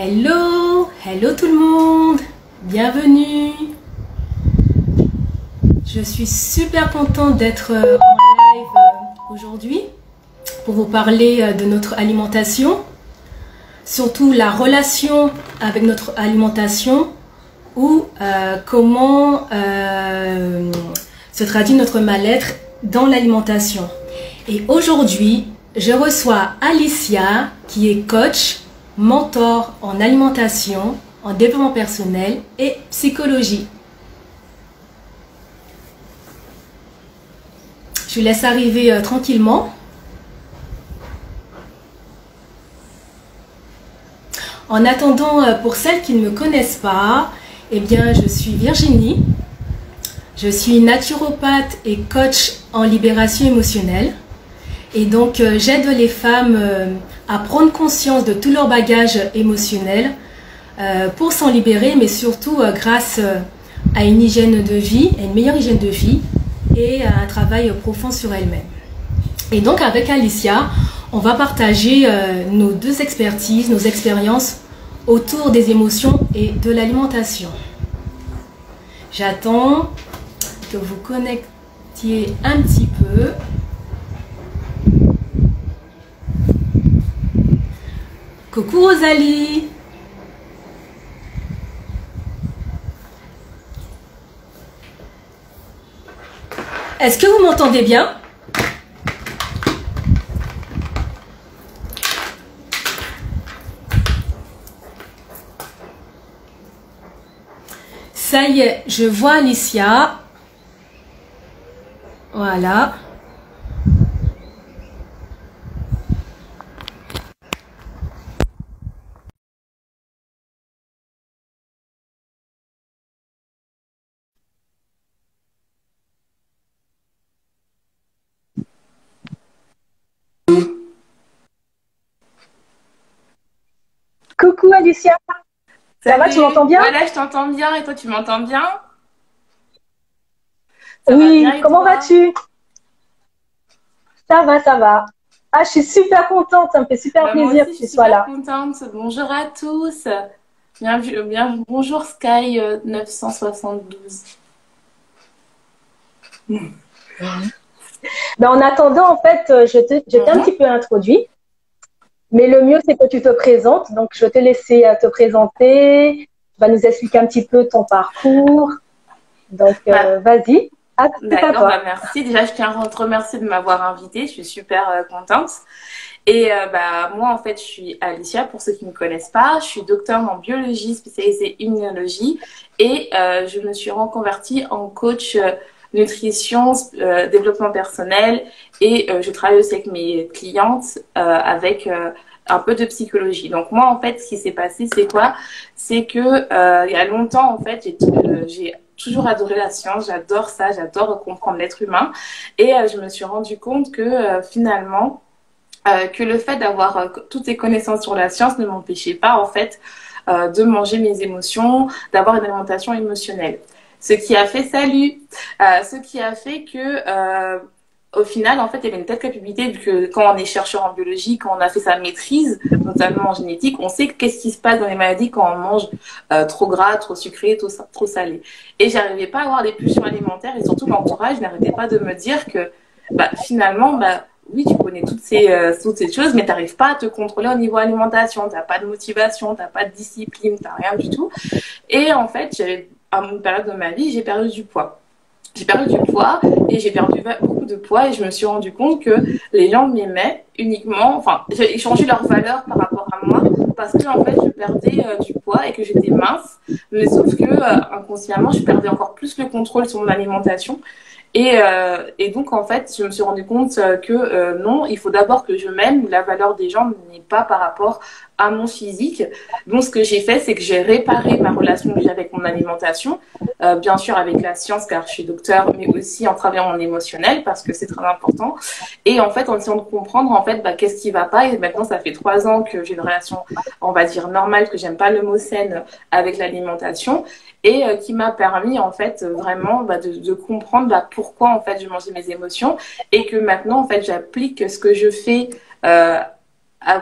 Hello, hello tout le monde, bienvenue. Je suis super contente d'être en live aujourd'hui pour vous parler de notre alimentation, surtout la relation avec notre alimentation ou comment se traduit notre mal-être dans l'alimentation. Et aujourd'hui, je reçois Alicia qui est coach, mentor en alimentation, en développement personnel et psychologie. Je laisse arriver tranquillement. En attendant, pour celles qui ne me connaissent pas, eh bien, je suis Virginie. Je suis naturopathe et coach en libération émotionnelle. Et donc, j'aide les femmes à prendre conscience de tout leur bagage émotionnel pour s'en libérer, mais surtout grâce à une hygiène de vie, à une meilleure hygiène de vie et à un travail profond sur elles-mêmes. Et donc, avec Alicia, on va partager nos deux expertises, nos expériences autour des émotions et de l'alimentation. J'attends que vous connectiez un petit peu. Coucou Rosalie. Est-ce que vous m'entendez bien? Ça y est, je vois Alicia. Voilà. Coucou Alicia, ça va, tu m'entends bien? Voilà, je t'entends bien et toi tu m'entends bien? Ça va bien Oui, et comment toi? vas-tu? Ça va, ça va. Ah, je suis super contente, ça me fait super Bah, moi plaisir aussi que je tu suis sois super là. contente. Bonjour à tous. Bonjour Sky 972. Ben, en attendant, en fait, je t'ai un Mhm. petit peu introduit, mais le mieux, c'est que tu te présentes. Donc, je vais te laisser te présenter. Tu vas nous expliquer un petit peu ton parcours. Donc, Bah, vas-y, c'est à d'accord, toi. bah merci. Déjà, je tiens à te remercier de m'avoir invitée. Je suis super contente. Et bah, moi, en fait, je suis Alicia, pour ceux qui ne me connaissent pas. Je suis docteur en biologie spécialisée immunologie et je me suis reconvertie en coach nutrition, développement personnel et je travaille aussi avec mes clientes avec un peu de psychologie. Donc moi, en fait, ce qui s'est passé, c'est quoi? C'est que il y a longtemps, en fait, j'ai toujours adoré la science, j'adore ça, j'adore comprendre l'être humain et je me suis rendu compte que finalement, que le fait d'avoir toutes ces connaissances sur la science ne m'empêchait pas en fait de manger mes émotions, d'avoir une alimentation émotionnelle. Ce qui a fait ce qui a fait que au final, en fait, il y avait une telle culpabilité vu que quand on est chercheur en biologie, quand on a fait sa maîtrise, notamment en génétique, on sait qu'est-ce qui se passe dans les maladies quand on mange trop gras, trop sucré, trop salé. Et j'arrivais pas à avoir des pulsions alimentaires et surtout l'entourage n'arrêtait pas de me dire que bah, finalement, bah, oui, tu connais toutes ces choses, mais tu n'arrives pas à te contrôler au niveau alimentation. Tu n'as pas de motivation, tu n'as pas de discipline, tu n'as rien du tout. Et en fait, à une période de ma vie, j'ai perdu du poids. J'ai perdu du poids et j'ai perdu beaucoup de poids et je me suis rendu compte que les gens m'aimaient uniquement, enfin, j'ai changé leur valeur par rapport à moi parce que en fait, je perdais du poids et que j'étais mince, mais sauf que inconsciemment, je perdais encore plus le contrôle sur mon alimentation. Et donc, en fait, je me suis rendu compte que non, il faut d'abord que je m'aime. La valeur des gens n'est pas par rapport à mon physique. Donc, ce que j'ai fait, c'est que j'ai réparé ma relation que j'ai avec mon alimentation, bien sûr avec la science, car je suis docteur, mais aussi en travaillant mon émotionnel, parce que c'est très important. Et en fait, en essayant de comprendre, en fait, bah, qu'est-ce qui va pas. Et maintenant, ça fait 3 ans que j'ai une relation, on va dire, normale, que j'aime pas le mot saine, avec l'alimentation et qui m'a permis en fait vraiment bah, de comprendre bah, pourquoi en fait je mangeais mes émotions et que maintenant en fait j'applique ce que je fais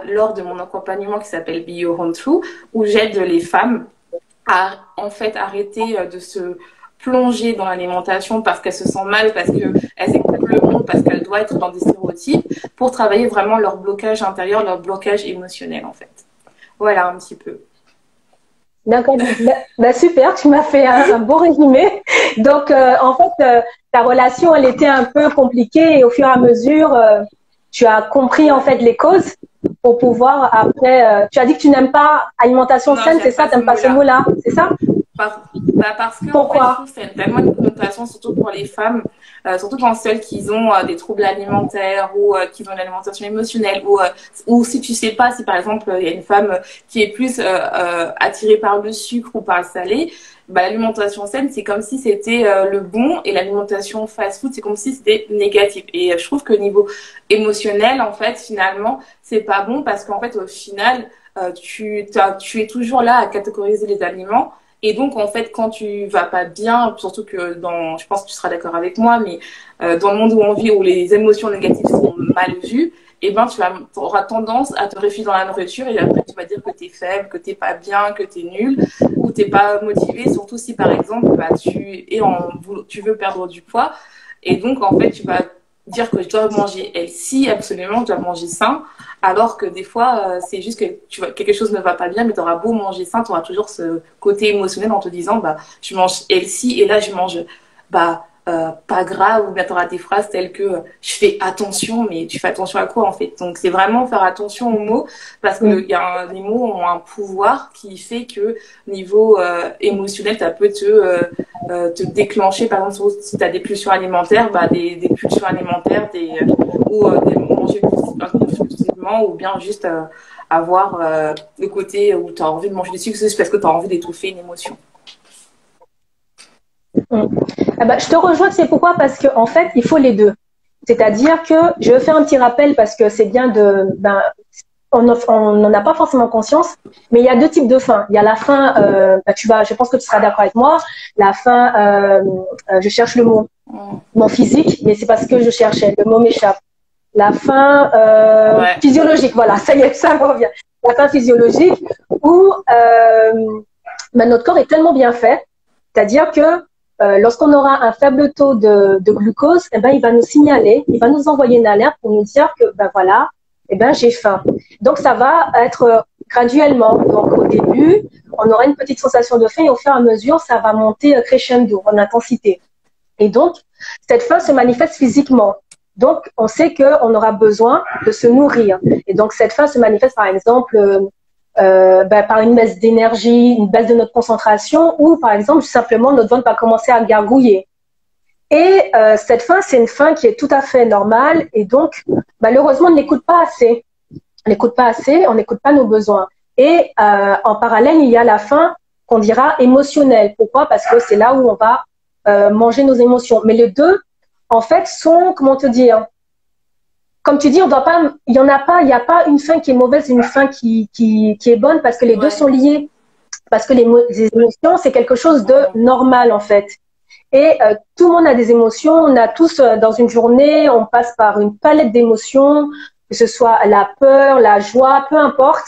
lors de mon accompagnement qui s'appelle Be Your Own True, où j'aide les femmes à en fait arrêter de se plonger dans l'alimentation parce qu'elles se sentent mal, parce qu'elles écoutent le monde, parce qu'elles doivent être dans des stéréotypes, pour travailler vraiment leur blocage intérieur, leur blocage émotionnel en fait. Voilà un petit peu. D'accord, bah, super, tu m'as fait un beau résumé. Donc, en fait, ta relation, elle était un peu compliquée et au fur et à mesure, tu as compris en fait les causes pour pouvoir après. Tu as dit que tu n'aimes pas alimentation saine, c'est ça? Tu n'aimes pas ce mot-là, c'est ça? Parce que Pourquoi? en fait, je trouve que c'est tellement une connotation, surtout pour les femmes, surtout quand celles qui ont des troubles alimentaires ou qui ont une alimentation émotionnelle ou si tu sais pas, si par exemple il y a une femme qui est plus attirée par le sucre ou par le salé, bah, l'alimentation saine c'est comme si c'était le bon et l'alimentation fast-food c'est comme si c'était négatif. Et je trouve que au niveau émotionnel, en fait, finalement, c'est pas bon parce qu'en fait, au final, tu es toujours là à catégoriser les aliments. Et donc, en fait, quand tu vas pas bien, surtout que je pense que tu seras d'accord avec moi, mais dans le monde où on vit, où les émotions négatives sont mal vues, eh ben, auras tendance à te réfugier dans la nourriture et après, tu vas dire que t'es faible, que t'es pas bien, que t'es nul, ou t'es pas motivé, surtout si, par exemple, bah, tu veux perdre du poids. Et donc, en fait, tu vas dire que je dois manger healthy, absolument, je dois manger sain. Alors que des fois, c'est juste que quelque chose ne va pas bien, mais tu auras beau manger sain, tu auras toujours ce côté émotionnel en te disant, bah, je mange healthy et là, je mange, bah, pas grave, ou bien tu auras des phrases telles que je fais attention, mais tu fais attention à quoi en fait? Donc, c'est vraiment faire attention aux mots parce que les mots ont un pouvoir qui fait que niveau émotionnel, ça peut te déclencher, par exemple, si tu as des pulsions alimentaires, bah, des pulsions alimentaires, ou des manger compulsivement, ou bien juste avoir le côté où tu as envie de manger du sucre juste parce que tu as envie d'étouffer une émotion. Ah bah, je te rejoins, c'est pourquoi? Parce qu'en fait, il faut les deux. C'est-à-dire que je vais faire un petit rappel parce que c'est bien on n'en a pas forcément conscience, mais il y a deux types de faim. Il y a la faim, je pense que tu seras d'accord avec moi, la faim, je cherche le mot, mon physique, mais c'est parce que je cherchais, le mot m'échappe. La faim physiologique, voilà, ça y est, ça me revient. La faim physiologique où notre corps est tellement bien fait, c'est-à-dire que lorsqu'on aura un faible taux de glucose, eh ben, il va nous signaler, il va nous envoyer une alerte pour nous dire que ben voilà, eh ben, j'ai faim. Donc ça va être graduellement. Donc au début, on aura une petite sensation de faim et au fur et à mesure, ça va monter crescendo en intensité. Et donc, cette faim se manifeste physiquement. Donc, on sait qu'on aura besoin de se nourrir. Et donc, cette faim se manifeste par exemple par une baisse d'énergie, une baisse de notre concentration ou par exemple, simplement, notre ventre va commencer à gargouiller. Et cette faim, c'est une faim qui est tout à fait normale et donc, malheureusement, on ne l'écoute pas assez. On n'écoute pas assez, on n'écoute pas nos besoins. Et en parallèle, il y a la faim qu'on dira émotionnelle. Pourquoi? Parce que c'est là où on va manger nos émotions. Mais les deux, en fait, sont, comment te dire, comme tu dis, on doit pas, il n'y a pas une faim qui est mauvaise et une faim qui est bonne parce que les deux sont liés. Parce que les émotions, c'est quelque chose de normal, en fait. Et tout le monde a des émotions. On a tous, dans une journée, on passe par une palette d'émotions, que ce soit la peur, la joie, peu importe,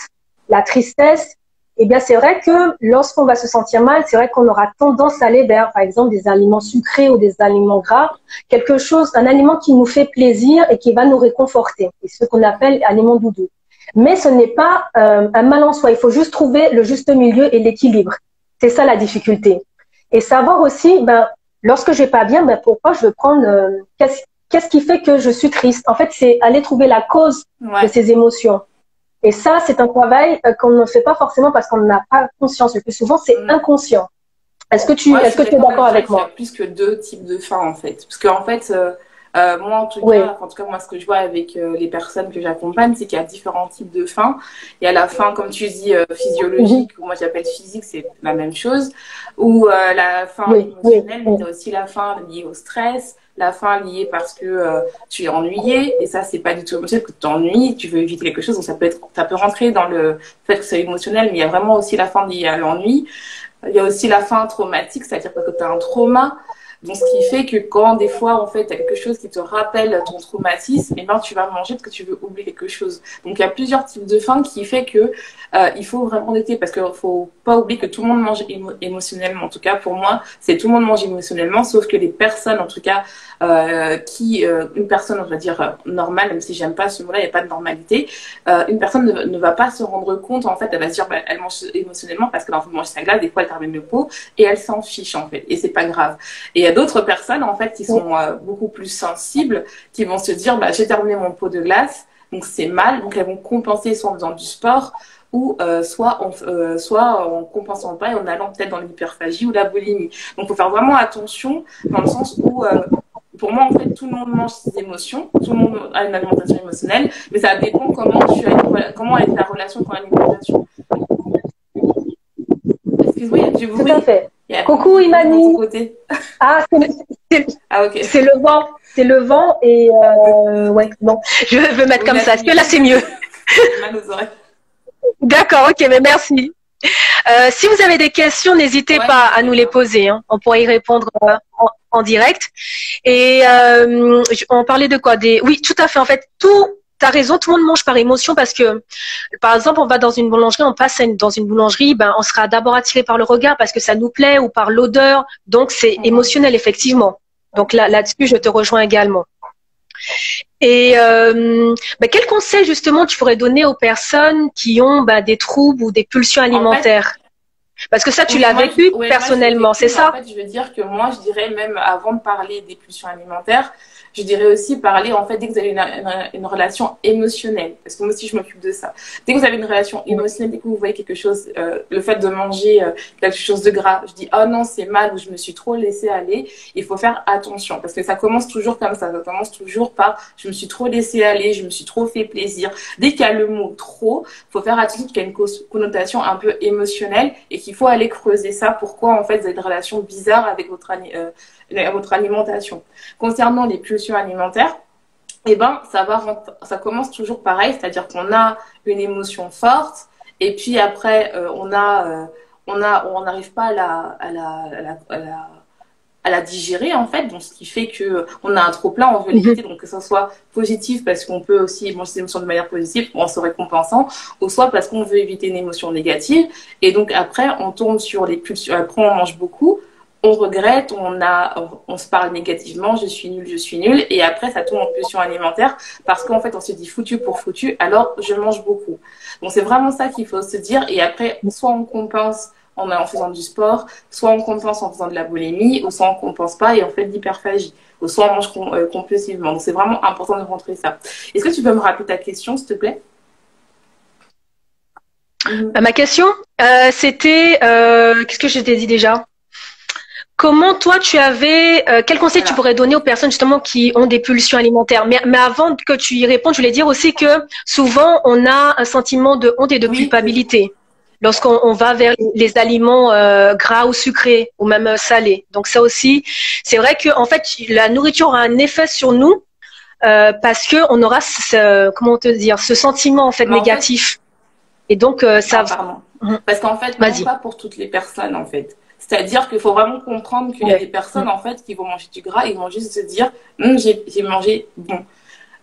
la tristesse. Eh bien, c'est vrai que lorsqu'on va se sentir mal, c'est vrai qu'on aura tendance à aller vers, par exemple, des aliments sucrés ou des aliments gras, un aliment qui nous fait plaisir et qui va nous réconforter. C'est ce qu'on appelle aliment doudou. Mais ce n'est pas un mal en soi. Il faut juste trouver le juste milieu et l'équilibre. C'est ça la difficulté. Et savoir aussi, lorsque je vais pas bien, pourquoi je veux prendre, qu'est-ce qui fait que je suis triste? En fait, c'est aller trouver la cause de ces émotions. Et ça, c'est un travail qu'on ne fait pas forcément parce qu'on n'a pas conscience. Le plus souvent, c'est inconscient. Est-ce que tu es d'accord avec moi? Il y a plus que deux types de faim, en fait. Parce qu'en fait, moi, en tout cas, moi, ce que je vois avec les personnes que j'accompagne, c'est qu'il y a différents types de faim. Il y a la faim, comme tu dis, physiologique, ou moi j'appelle physique, c'est la même chose. Ou la faim émotionnelle, mais il y a aussi la faim liée au stress, la faim liée parce que tu es ennuyé, et ça, c'est pas du tout émotionnel, que tu t'ennuies, tu veux éviter quelque chose, donc ça peut rentrer dans le fait que c'est émotionnel, mais il y a vraiment aussi la faim liée à l'ennui. Il y a aussi la faim traumatique, c'est-à-dire que tu as un trauma. Donc, ce qui fait que quand des fois, en fait, tu as quelque chose qui te rappelle ton traumatisme, et ben, tu vas manger parce que tu veux oublier quelque chose. Donc, il y a plusieurs types de faim qui fait que il faut vraiment noter, parce qu'il faut pas oublier que tout le monde mange émotionnellement. En tout cas, pour moi, c'est tout le monde mange émotionnellement, sauf que les personnes, en tout cas, une personne, on va dire, normale, même si j'aime pas ce mot-là, il n'y a pas de normalité, une personne ne va pas se rendre compte, en fait, elle va se dire, bah, elle mange émotionnellement parce qu'elle a envie de manger sa glace, des fois elle termine le pot, et elle s'en fiche, en fait, et c'est pas grave. Et il y a d'autres personnes, en fait, qui sont beaucoup plus sensibles, qui vont se dire, bah, j'ai terminé mon pot de glace, donc c'est mal, donc elles vont compenser soit en faisant du sport, ou soit en compensant pas et en allant peut-être dans l'hyperphagie ou la boulimie. Donc il faut faire vraiment attention dans le sens où pour moi, en fait, tout le monde mange ses émotions, tout le monde a une alimentation émotionnelle, mais ça dépend comment est ta relation avec l'alimentation. Excuse-moi, il y a du bruit. Tout à fait. Coucou Imani. Ah, okay. C'est le vent. C'est le vent et ouais, bon, je veux mettre comme ça. Est-ce que là c'est mieux? Mal aux oreilles. D'accord, ok, mais merci. Si vous avez des questions, n'hésitez pas à nous les poser. Hein. On pourrait y répondre en direct. Et on parlait de quoi? Oui, tout à fait. En fait, t'as raison, tout le monde mange par émotion parce que, par exemple, on va dans une boulangerie, on passe dans une boulangerie, ben, on sera d'abord attiré par le regard parce que ça nous plaît ou par l'odeur. Donc, c'est émotionnel, effectivement. Donc là-dessus, je te rejoins également. Et ben, quel conseil justement tu pourrais donner aux personnes qui ont des troubles ou des pulsions alimentaires? Parce que ça, tu l'as vécu personnellement, c'est ça? En fait, je veux dire que moi, je dirais même avant de parler des pulsions alimentaires, je dirais aussi parler, en fait, dès que vous avez une relation émotionnelle. Parce que moi aussi, je m'occupe de ça. Dès que vous avez une relation émotionnelle, dès que vous voyez quelque chose, le fait de manger quelque chose de gras, je dis, oh non, c'est mal, ou je me suis trop laissé aller. Il faut faire attention. Parce que ça commence toujours comme ça. Ça commence toujours par, je me suis trop laissé aller, je me suis trop fait plaisir. Dès qu'il y a le mot trop, il faut faire attention qu'il y a une connotation un peu émotionnelle et qu'il faut aller creuser ça. Pourquoi, en fait, vous avez une relation bizarre avec votre alimentation. Concernant les pulsions alimentaires, eh ben, ça commence toujours pareil, c'est-à-dire qu'on a une émotion forte et puis après, on n'arrive pas à la digérer en fait, donc ce qui fait que on a un trop plein, on veut l'éviter, donc que ce soit positif parce qu'on peut aussi manger ses émotions de manière positive en se récompensant, ou soit parce qu'on veut éviter une émotion négative, et donc après on tombe sur les pulsions, après on mange beaucoup, on regrette, on se parle négativement, je suis nulle, et après ça tombe en pulsion alimentaire parce qu'en fait on se dit foutu pour foutu, alors je mange beaucoup. Donc c'est vraiment ça qu'il faut se dire, et après soit on compense en faisant du sport, soit on compense en faisant de la boulimie, ou soit on compense pas et on fait de l'hyperphagie, ou soit on mange compulsivement. Donc c'est vraiment important de rentrer ça. Est-ce que tu peux me rappeler ta question, s'il te plaît? Ma question, c'était, qu'est-ce que je t'ai dit déjà? Comment toi tu avais, quel conseil tu pourrais donner aux personnes justement qui ont des pulsions alimentaires? Mais avant que tu y répondes, je voulais dire aussi que souvent on a un sentiment de honte et de culpabilité lorsqu'on va vers les aliments gras ou sucrés ou même salés. Donc ça aussi, c'est vrai que en fait la nourriture a un effet sur nous parce que on aura comment te dire, ce sentiment en fait négatif. Et donc ça. Pardon. Parce qu'en fait, non, pas pour toutes les personnes en fait. C'est-à-dire qu'il faut vraiment comprendre qu'il y a des personnes en fait qui vont manger du gras, ils vont juste se dire j'ai mangé bon.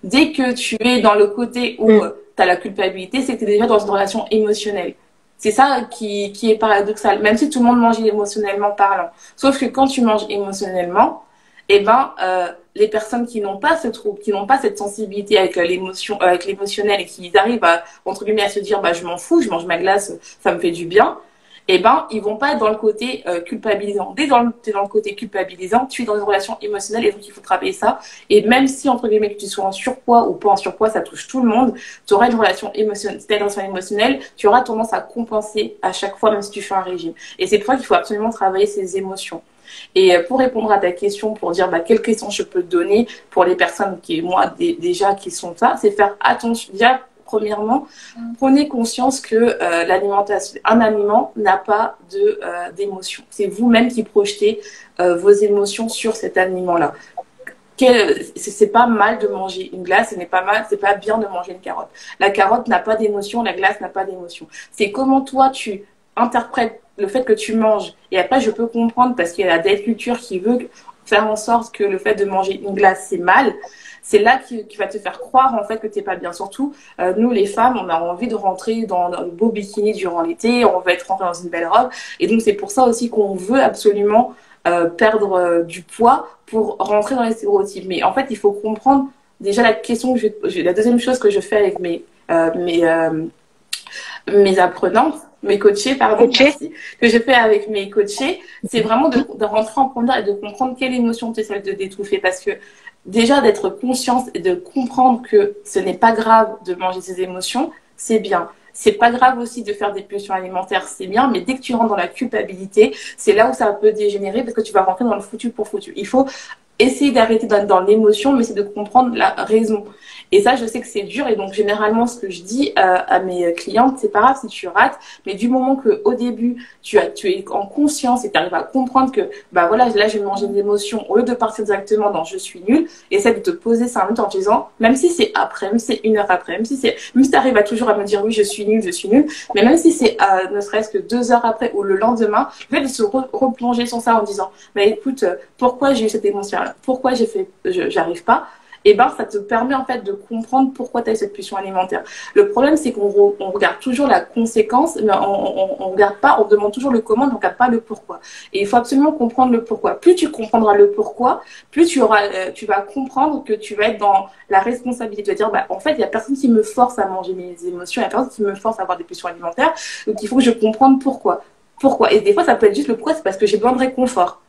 Dès que tu es dans le côté où tu as la culpabilité, c'est que tu es déjà dans une relation émotionnelle. C'est ça qui est paradoxal, même si tout le monde mange émotionnellement parlant. Sauf que quand tu manges émotionnellement, eh ben, les personnes qui n'ont pas ce trouble, qui n'ont pas cette sensibilité avec l'émotionnel et qui arrivent à, entre guillemets, à se dire, bah, je m'en fous, je mange ma glace, ça me fait du bien, eh ben, ils vont pas être dans le côté culpabilisant. Dès que tu es dans le côté culpabilisant, tu es dans une relation émotionnelle et donc il faut travailler ça. Et même si, entre guillemets, que tu sois en surpoids ou pas en surpoids, ça touche tout le monde, tu auras une relation émotionnelle. Si tu as une relation émotionnelle, tu auras tendance à compenser à chaque fois, même si tu fais un régime. Et c'est pour ça qu'il faut absolument travailler ces émotions. Et pour répondre à ta question, pour dire quelles questions je peux te donner pour les personnes qui, moi, déjà, qui sont ça, c'est faire attention. Déjà, premièrement, prenez conscience que l'alimentation, un aliment n'a pas d'émotion. C'est vous-même qui projetez vos émotions sur cet aliment-là. C'est pas mal de manger une glace, c'est pas bien de manger une carotte. La carotte n'a pas d'émotion, la glace n'a pas d'émotion. C'est comment toi tu interprètes le fait que tu manges. Et après, je peux comprendre parce qu'il y a la diète culture qui veut faire en sorte que le fait de manger une glace, c'est mal, c'est là qui va te faire croire en fait que t'es pas bien. Surtout, nous les femmes, on a envie de rentrer dans le beau bikini durant l'été, on veut être rentré dans une belle robe, et donc c'est pour ça aussi qu'on veut absolument perdre du poids pour rentrer dans les stéréotypes. Mais en fait, il faut comprendre déjà la question que la deuxième chose que je fais avec mes apprenantes, mes coachés, pardon, merci, que je fais avec mes coachés, c'est vraiment de rentrer en profondeur et de comprendre quelle émotion tu essaies de d'étouffer. Parce que déjà, d'être consciente et de comprendre que ce n'est pas grave de manger ses émotions, c'est bien. C'est pas grave aussi de faire des pulsions alimentaires, c'est bien, mais dès que tu rentres dans la culpabilité, c'est là où ça peut dégénérer parce que tu vas rentrer dans le foutu pour foutu. Il faut essayer d'arrêter dans l'émotion, mais c'est de comprendre la raison. Et ça, je sais que c'est dur. Et donc, généralement, ce que je dis à mes clientes, c'est pas grave si tu rates, mais du moment que au début, tu es en conscience et tu arrives à comprendre que, bah voilà, là, j'ai mangé des émotions, au lieu de partir directement dans je suis nulle, essaie de te poser 5 minutes en te disant, même si c'est après, même si c'est 1 heure après, même si tu arrives à toujours à me dire oui, je suis nulle, mais même si c'est ne serait-ce que 2 heures après ou le lendemain, le fait de se replonger sur ça en disant, bah écoute, pourquoi j'ai eu cette émotion-là? Pourquoi j'arrive pas? Et ben, ça te permet en fait de comprendre pourquoi tu as eu cette pulsion alimentaire. Le problème, c'est qu'on regarde toujours la conséquence, mais on regarde pas, on demande toujours le comment, mais on regarde pas le pourquoi. Et il faut absolument comprendre le pourquoi. Plus tu comprendras le pourquoi, plus tu vas comprendre que tu vas être dans la responsabilité. Tu vas dire, bah, en fait, il y a personne qui me force à manger mes émotions, il y a personne qui me force à avoir des pulsions alimentaires, donc il faut que je comprenne pourquoi. Pourquoi? Et des fois, ça peut être juste le pourquoi, c'est parce que j'ai besoin de réconfort.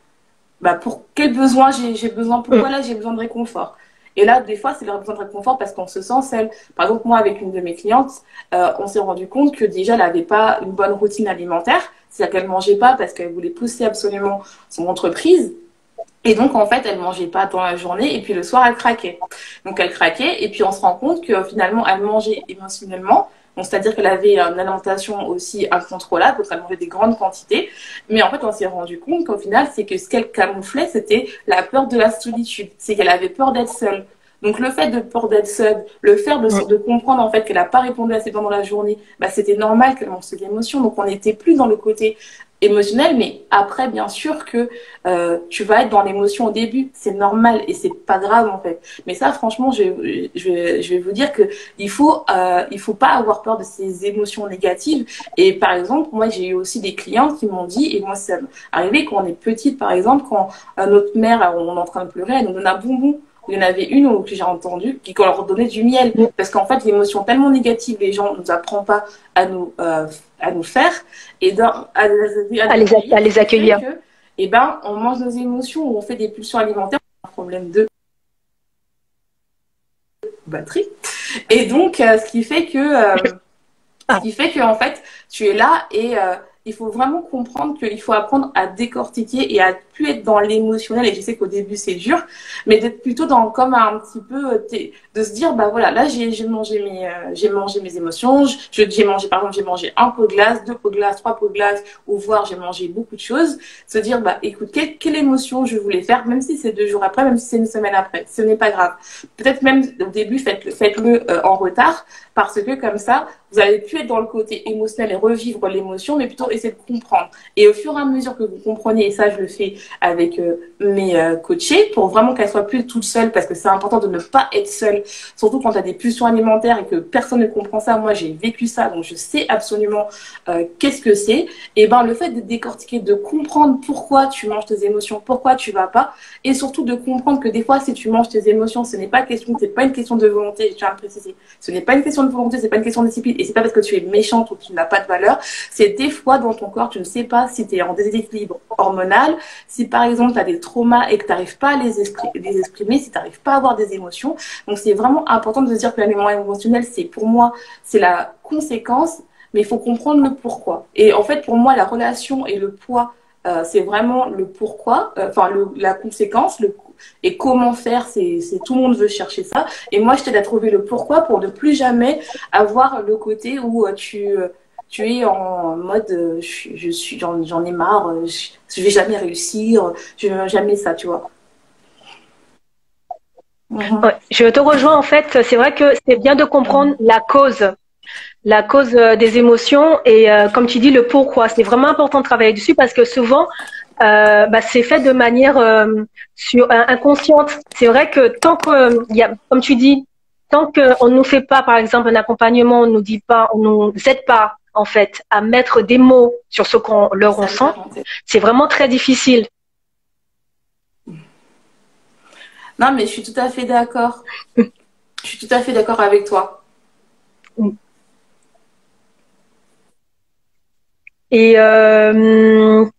Bah, pour quel besoin j'ai besoin, pourquoi là j'ai besoin de réconfort? Et là, des fois, c'est leur besoin de réconfort parce qu'on se sent seule. Par exemple, moi, avec une de mes clientes, on s'est rendu compte que déjà, elle n'avait pas une bonne routine alimentaire. C'est-à-dire qu'elle ne mangeait pas parce qu'elle voulait pousser absolument son entreprise. Et donc, en fait, elle ne mangeait pas dans la journée. Et puis, le soir, elle craquait. Donc, elle craquait. Et puis, on se rend compte que finalement, elle mangeait émotionnellement. Donc, c'est-à-dire qu'elle avait une alimentation aussi incontrôlable, parce qu'elle mangeait des grandes quantités. Mais en fait, on s'est rendu compte qu'au final, c'est que ce qu'elle camouflait, c'était la peur de la solitude. C'est qu'elle avait peur d'être seule. Donc, le fait de peur d'être seule, le fait de comprendre en fait qu'elle n'a pas répondu assez bien dans la journée, bah, c'était normal qu'elle mange ses émotions. Donc, on n'était plus dans le côté émotionnel, mais après, bien sûr que tu vas être dans l'émotion au début, c'est normal et c'est pas grave en fait. Mais ça, franchement, je vais vous dire que il faut pas avoir peur de ces émotions négatives. Et par exemple, moi, j'ai eu aussi des clients qui m'ont dit, et moi, ça m'est arrivé quand on est petite, par exemple, quand notre mère, on est en train de pleurer, elle nous donne un bonbon. Il y en avait une que j'ai entendue qu'on leur donnait du miel. Parce qu'en fait, l'émotion tellement négative, les gens ne nous apprennent pas à nous faire et à les accueillir. Et ben, on mange nos émotions ou on fait des pulsions alimentaires. Un problème de batterie. Et donc, ce qui fait que en fait, tu es là et il faut vraiment comprendre qu'il faut apprendre à décortiquer et à plus être dans l'émotionnel. Et je sais qu'au début c'est dur, mais d'être plutôt dans comme un petit peu de se dire bah voilà, là j'ai mangé mes émotions, j'ai mangé par exemple j'ai mangé 1 pot de glace, 2 pots de glace, 3 pots de glace, ou voire j'ai mangé beaucoup de choses. Se dire bah écoute quelle émotion je voulais faire, même si c'est 2 jours après, même si c'est 1 semaine après, ce n'est pas grave. Peut-être même au début faites-le en retard, parce que comme ça vous allez plus être dans le côté émotionnel et revivre l'émotion, mais plutôt essayer de comprendre. Et au fur et à mesure que vous comprenez, et ça je le fais avec mes coachés, pour vraiment qu'elles soient plus toutes seules, parce que c'est important de ne pas être seule, surtout quand tu as des pulsions alimentaires et que personne ne comprend ça. Moi j'ai vécu ça, donc je sais absolument qu'est-ce que c'est. Et ben le fait de décortiquer, de comprendre pourquoi tu manges tes émotions, pourquoi tu vas pas, et surtout de comprendre que des fois si tu manges tes émotions, c'est pas une question de volonté, je tiens à le préciser, ce n'est pas une question de volonté, c'est pas une question de discipline, et c'est pas parce que tu es méchante ou que tu n'as pas de valeur, c'est des fois dans ton corps, tu ne sais pas si tu es en déséquilibre hormonal, si par exemple tu as des traumas et que tu n'arrives pas à les exprimer, si tu n'arrives pas à avoir des émotions. Donc c'est vraiment important de se dire que l'élément émotionnel, pour moi, c'est la conséquence, mais il faut comprendre le pourquoi. Et en fait, pour moi, la relation et le poids, c'est vraiment le pourquoi, la conséquence, et comment faire, c'est tout le monde veut chercher ça. Et moi, je t'aide à trouver le pourquoi pour ne plus jamais avoir le côté où tu es en mode j'en ai marre, je vais jamais réussir, je vais jamais ça, tu vois. Ouais, je te rejoins en fait, c'est vrai que c'est bien de comprendre la cause des émotions et comme tu dis le pourquoi. C'est vraiment important de travailler dessus parce que souvent c'est fait de manière inconsciente. C'est vrai que tant que, comme tu dis, tant qu'on ne nous fait pas, par exemple, un accompagnement, on nous dit pas, on nous aide pas, en fait, à mettre des mots sur ce qu'on leur ressent, c'est vraiment très difficile. Non, mais je suis tout à fait d'accord. Je suis tout à fait d'accord avec toi. Et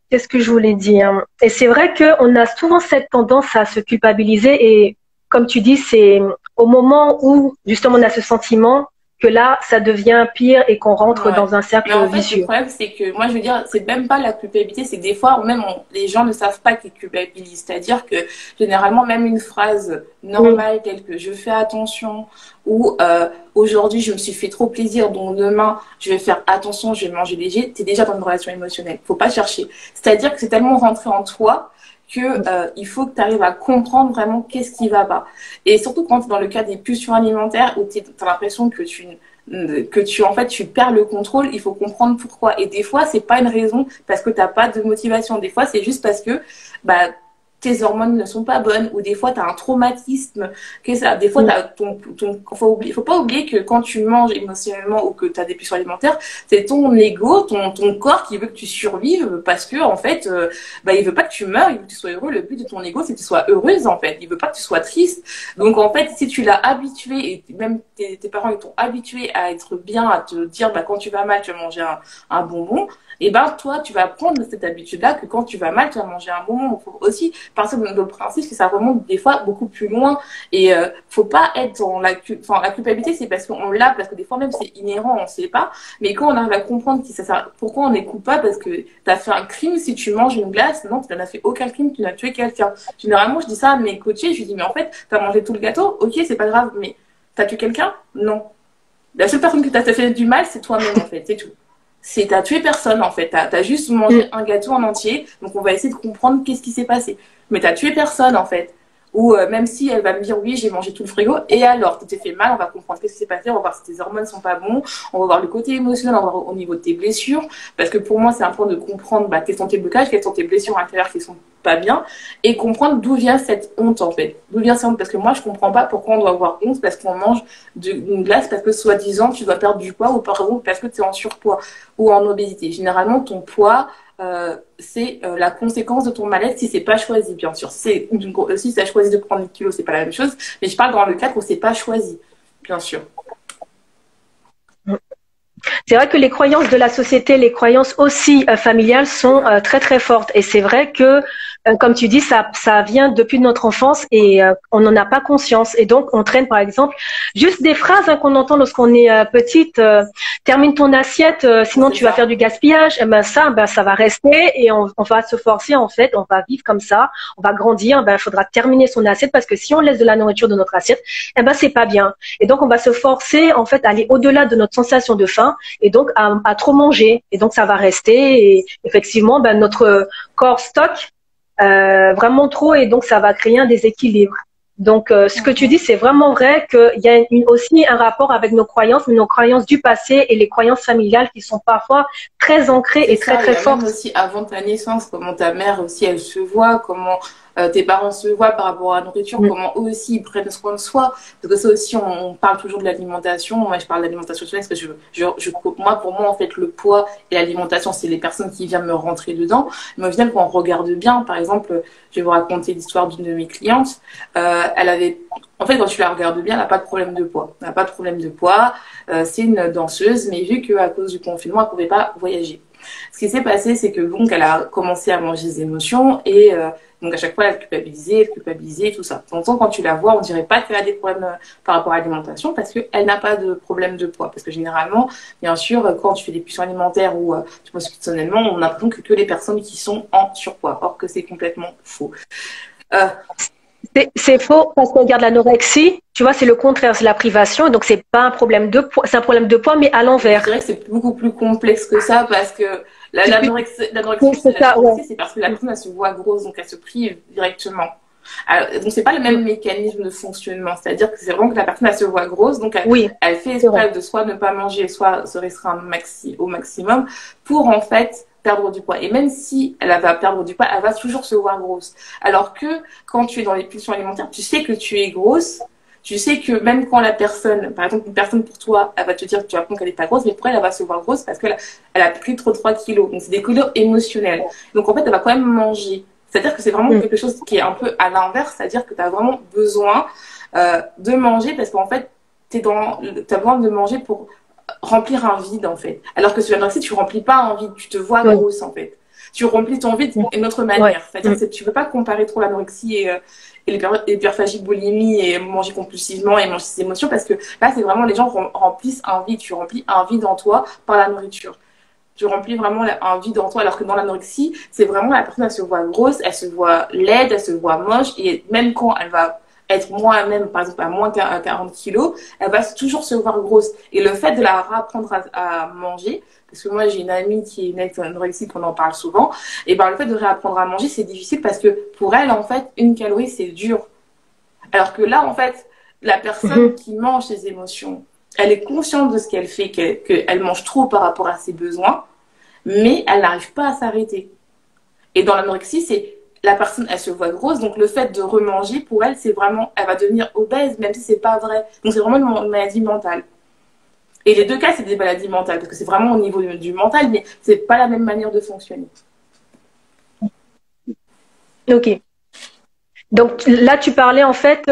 qu'est-ce que je voulais dire? Et c'est vrai qu'on a souvent cette tendance à se culpabiliser et comme tu dis, c'est au moment où justement on a ce sentiment que là, ça devient pire et qu'on rentre dans un cercle vicieux. Le problème, c'est que moi, je veux dire, c'est même pas la culpabilité, c'est que des fois, même les gens ne savent pas qu'ils culpabilisent. C'est-à-dire que généralement, même une phrase normale telle que je fais attention ou aujourd'hui, je me suis fait trop plaisir, donc demain, je vais faire attention, je vais manger léger, t'es déjà dans une relation émotionnelle. Faut pas chercher. C'est-à-dire que c'est tellement rentré en toi que il faut que tu arrives à comprendre vraiment qu'est-ce qui va pas. Et surtout quand tu es dans le cas des pulsions alimentaires où tu as l'impression que en fait tu perds le contrôle, il faut comprendre pourquoi. Et des fois, c'est pas une raison parce que tu n'as pas de motivation. Des fois, c'est juste parce que tes hormones ne sont pas bonnes ou des fois tu as un traumatisme que ça des fois faut pas oublier que quand tu manges émotionnellement ou que tu as des pulsions alimentaires, c'est ton ego, ton corps qui veut que tu survives parce que en fait il veut pas que tu meurs, il veut que tu sois heureux. Le but de ton ego, c'est que tu sois heureuse en fait, il veut pas que tu sois triste. Donc en fait, si tu l'as habitué et même tes parents ils t'ont habitué à être bien, à te dire quand tu vas mal tu vas manger un bonbon, et toi tu vas prendre cette habitude là que quand tu vas mal tu vas manger un bonbon. Il faut aussi partir de le principe que ça remonte des fois beaucoup plus loin et faut pas être dans la culpabilité, c'est parce qu'on l'a, parce que des fois même c'est inhérent, on sait pas, mais quand on arrive à comprendre pourquoi on est coupable, parce que tu as fait un crime si tu manges une glace, non, tu n'as fait aucun crime, tu n'as tué quelqu'un. Généralement je dis ça à mes coachés, je lui dis mais en fait tu as mangé tout le gâteau, ok c'est pas grave, mais tu as tué quelqu'un? Non. La seule personne que tu as fait du mal c'est toi-même en fait, c'est tout. T'as tué personne en fait, t'as juste mangé un gâteau en entier, donc on va essayer de comprendre qu'est-ce qui s'est passé. Mais t'as tué personne en fait. Ou même si elle va me dire oui j'ai mangé tout le frigo, et alors tu t'es fait mal, on va comprendre qu'est-ce qui s'est passé, on va voir si tes hormones sont pas bons, on va voir le côté émotionnel, on va voir au niveau de tes blessures, parce que pour moi c'est important de comprendre quels sont tes blocages, quelles sont tes blessures intérieures qui sont pas bien, et comprendre d'où vient cette honte en fait. D'où vient cette honte, parce que moi je comprends pas pourquoi on doit avoir honte parce qu'on mange une glace, parce que soi-disant tu dois perdre du poids, ou par exemple parce que tu es en surpoids ou en obésité. Généralement ton poids c'est la conséquence de ton mal-être si c'est pas choisi, bien sûr. Si tu as choisi de prendre 10 kilos, c'est pas la même chose, mais je parle dans le cadre où c'est pas choisi, bien sûr. C'est vrai que les croyances de la société, les croyances aussi familiales sont très très fortes, et c'est vrai que comme tu dis, ça vient depuis notre enfance et on n'en a pas conscience, et donc on traîne par exemple juste des phrases qu'on entend lorsqu'on est petite, termine ton assiette, sinon tu vas faire du gaspillage. Et ça va rester, et on va se forcer en fait, on va vivre comme ça, on va grandir. Il faudra terminer son assiette, parce que si on laisse de la nourriture de notre assiette, c'est pas bien, et donc on va se forcer en fait à aller au-delà de notre sensation de faim, et donc à trop manger, et donc ça va rester, et effectivement notre corps stocke vraiment trop, et donc ça va créer un déséquilibre. Donc ce que tu dis, c'est vraiment vrai qu'il y a aussi un rapport avec nos croyances, mais nos croyances du passé et les croyances familiales qui sont parfois très ancrées et très très fortes. Même aussi avant ta naissance, comment ta mère aussi elle se voit, comment tes parents se voient par rapport à la nourriture, comment eux aussi ils prennent soin de soi. Parce que ça aussi, on parle toujours de l'alimentation. Moi, je parle d'alimentation parce que moi, pour moi, en fait, le poids et l'alimentation, c'est les personnes qui viennent me rentrer dedans. Mais au final, quand on regarde bien, par exemple, je vais vous raconter l'histoire d'une de mes clientes. Elle avait, en fait, quand tu la regardes bien, elle n'a pas de problème de poids. Elle n'a pas de problème de poids. C'est une danseuse, mais vu qu'à cause du confinement, elle ne pouvait pas voyager. Ce qui s'est passé, c'est que donc elle a commencé à manger des émotions, et donc à chaque fois elle culpabilisait, tout ça. Donc quand tu la vois, on dirait pas qu'elle a des problèmes par rapport à l'alimentation, parce qu'elle n'a pas de problème de poids. Parce que généralement, bien sûr, quand tu fais des pulsions alimentaires ou tu penses personnellement, on a l'impression que les personnes qui sont en surpoids, or que c'est complètement faux. C'est faux, parce qu'on regarde l'anorexie, tu vois, c'est le contraire, c'est la privation, donc c'est pas un problème de poids, c'est un problème de poids, mais à l'envers. Je dirais que c'est beaucoup plus complexe que ça, parce que l'anorexie, c'est parce que la personne elle se voit grosse, donc elle se prive directement. Alors, donc c'est pas le même mécanisme de fonctionnement, c'est-à-dire que c'est vraiment que la personne elle se voit grosse, donc elle fait exprès de soit ne pas manger, soit se restreindre au maximum pour en fait perdre du poids. Et même si elle va perdre du poids, elle va toujours se voir grosse. Alors que quand tu es dans les pulsions alimentaires, tu sais que tu es grosse. Tu sais que même quand la personne, par exemple, une personne pour toi, elle va te dire que tu apprends qu'elle n'est pas grosse, mais pour elle, elle va se voir grosse parce qu'elle a pris trop 3 kilos. Donc, c'est des kilos émotionnels. Donc, en fait, elle va quand même manger. C'est-à-dire que c'est vraiment quelque chose qui est un peu à l'inverse, c'est-à-dire que tu as vraiment besoin de manger parce qu'en fait, tu as besoin de manger pour remplir un vide, en fait. Alors que sur l'anorexie, tu remplis pas un vide, tu te vois grosse, en fait. Tu remplis ton vide d'une autre manière. C'est-à-dire que tu ne peux pas comparer trop l'anorexie et l'hyperphagie, boulimie et manger compulsivement et manger ses émotions parce que là, c'est vraiment les gens remplissent un vide. Tu remplis un vide en toi par la nourriture. Tu remplis vraiment un vide en toi alors que dans l'anorexie, c'est vraiment la personne, elle se voit grosse, elle se voit laide, elle se voit moche et même quand elle va être moins elle-même, par exemple à moins 40 kilos, elle va toujours se voir grosse. Et le fait de la réapprendre à manger, parce que moi j'ai une amie qui est une ex-anorexique, on en parle souvent, et ben le fait de réapprendre à manger, c'est difficile parce que pour elle, en fait, une calorie, c'est dur. Alors que là, en fait, la personne qui mange ses émotions, elle est consciente de ce qu'elle fait, qu'elle mange trop par rapport à ses besoins, mais elle n'arrive pas à s'arrêter. Et dans l'anorexie, c'est la personne, elle se voit grosse, donc le fait de remanger, pour elle, c'est vraiment, elle va devenir obèse, même si c'est pas vrai. Donc c'est vraiment une maladie mentale. Et les deux cas, c'est des maladies mentales, parce que c'est vraiment au niveau du mental, mais c'est pas la même manière de fonctionner. Ok. Donc là, tu parlais en fait,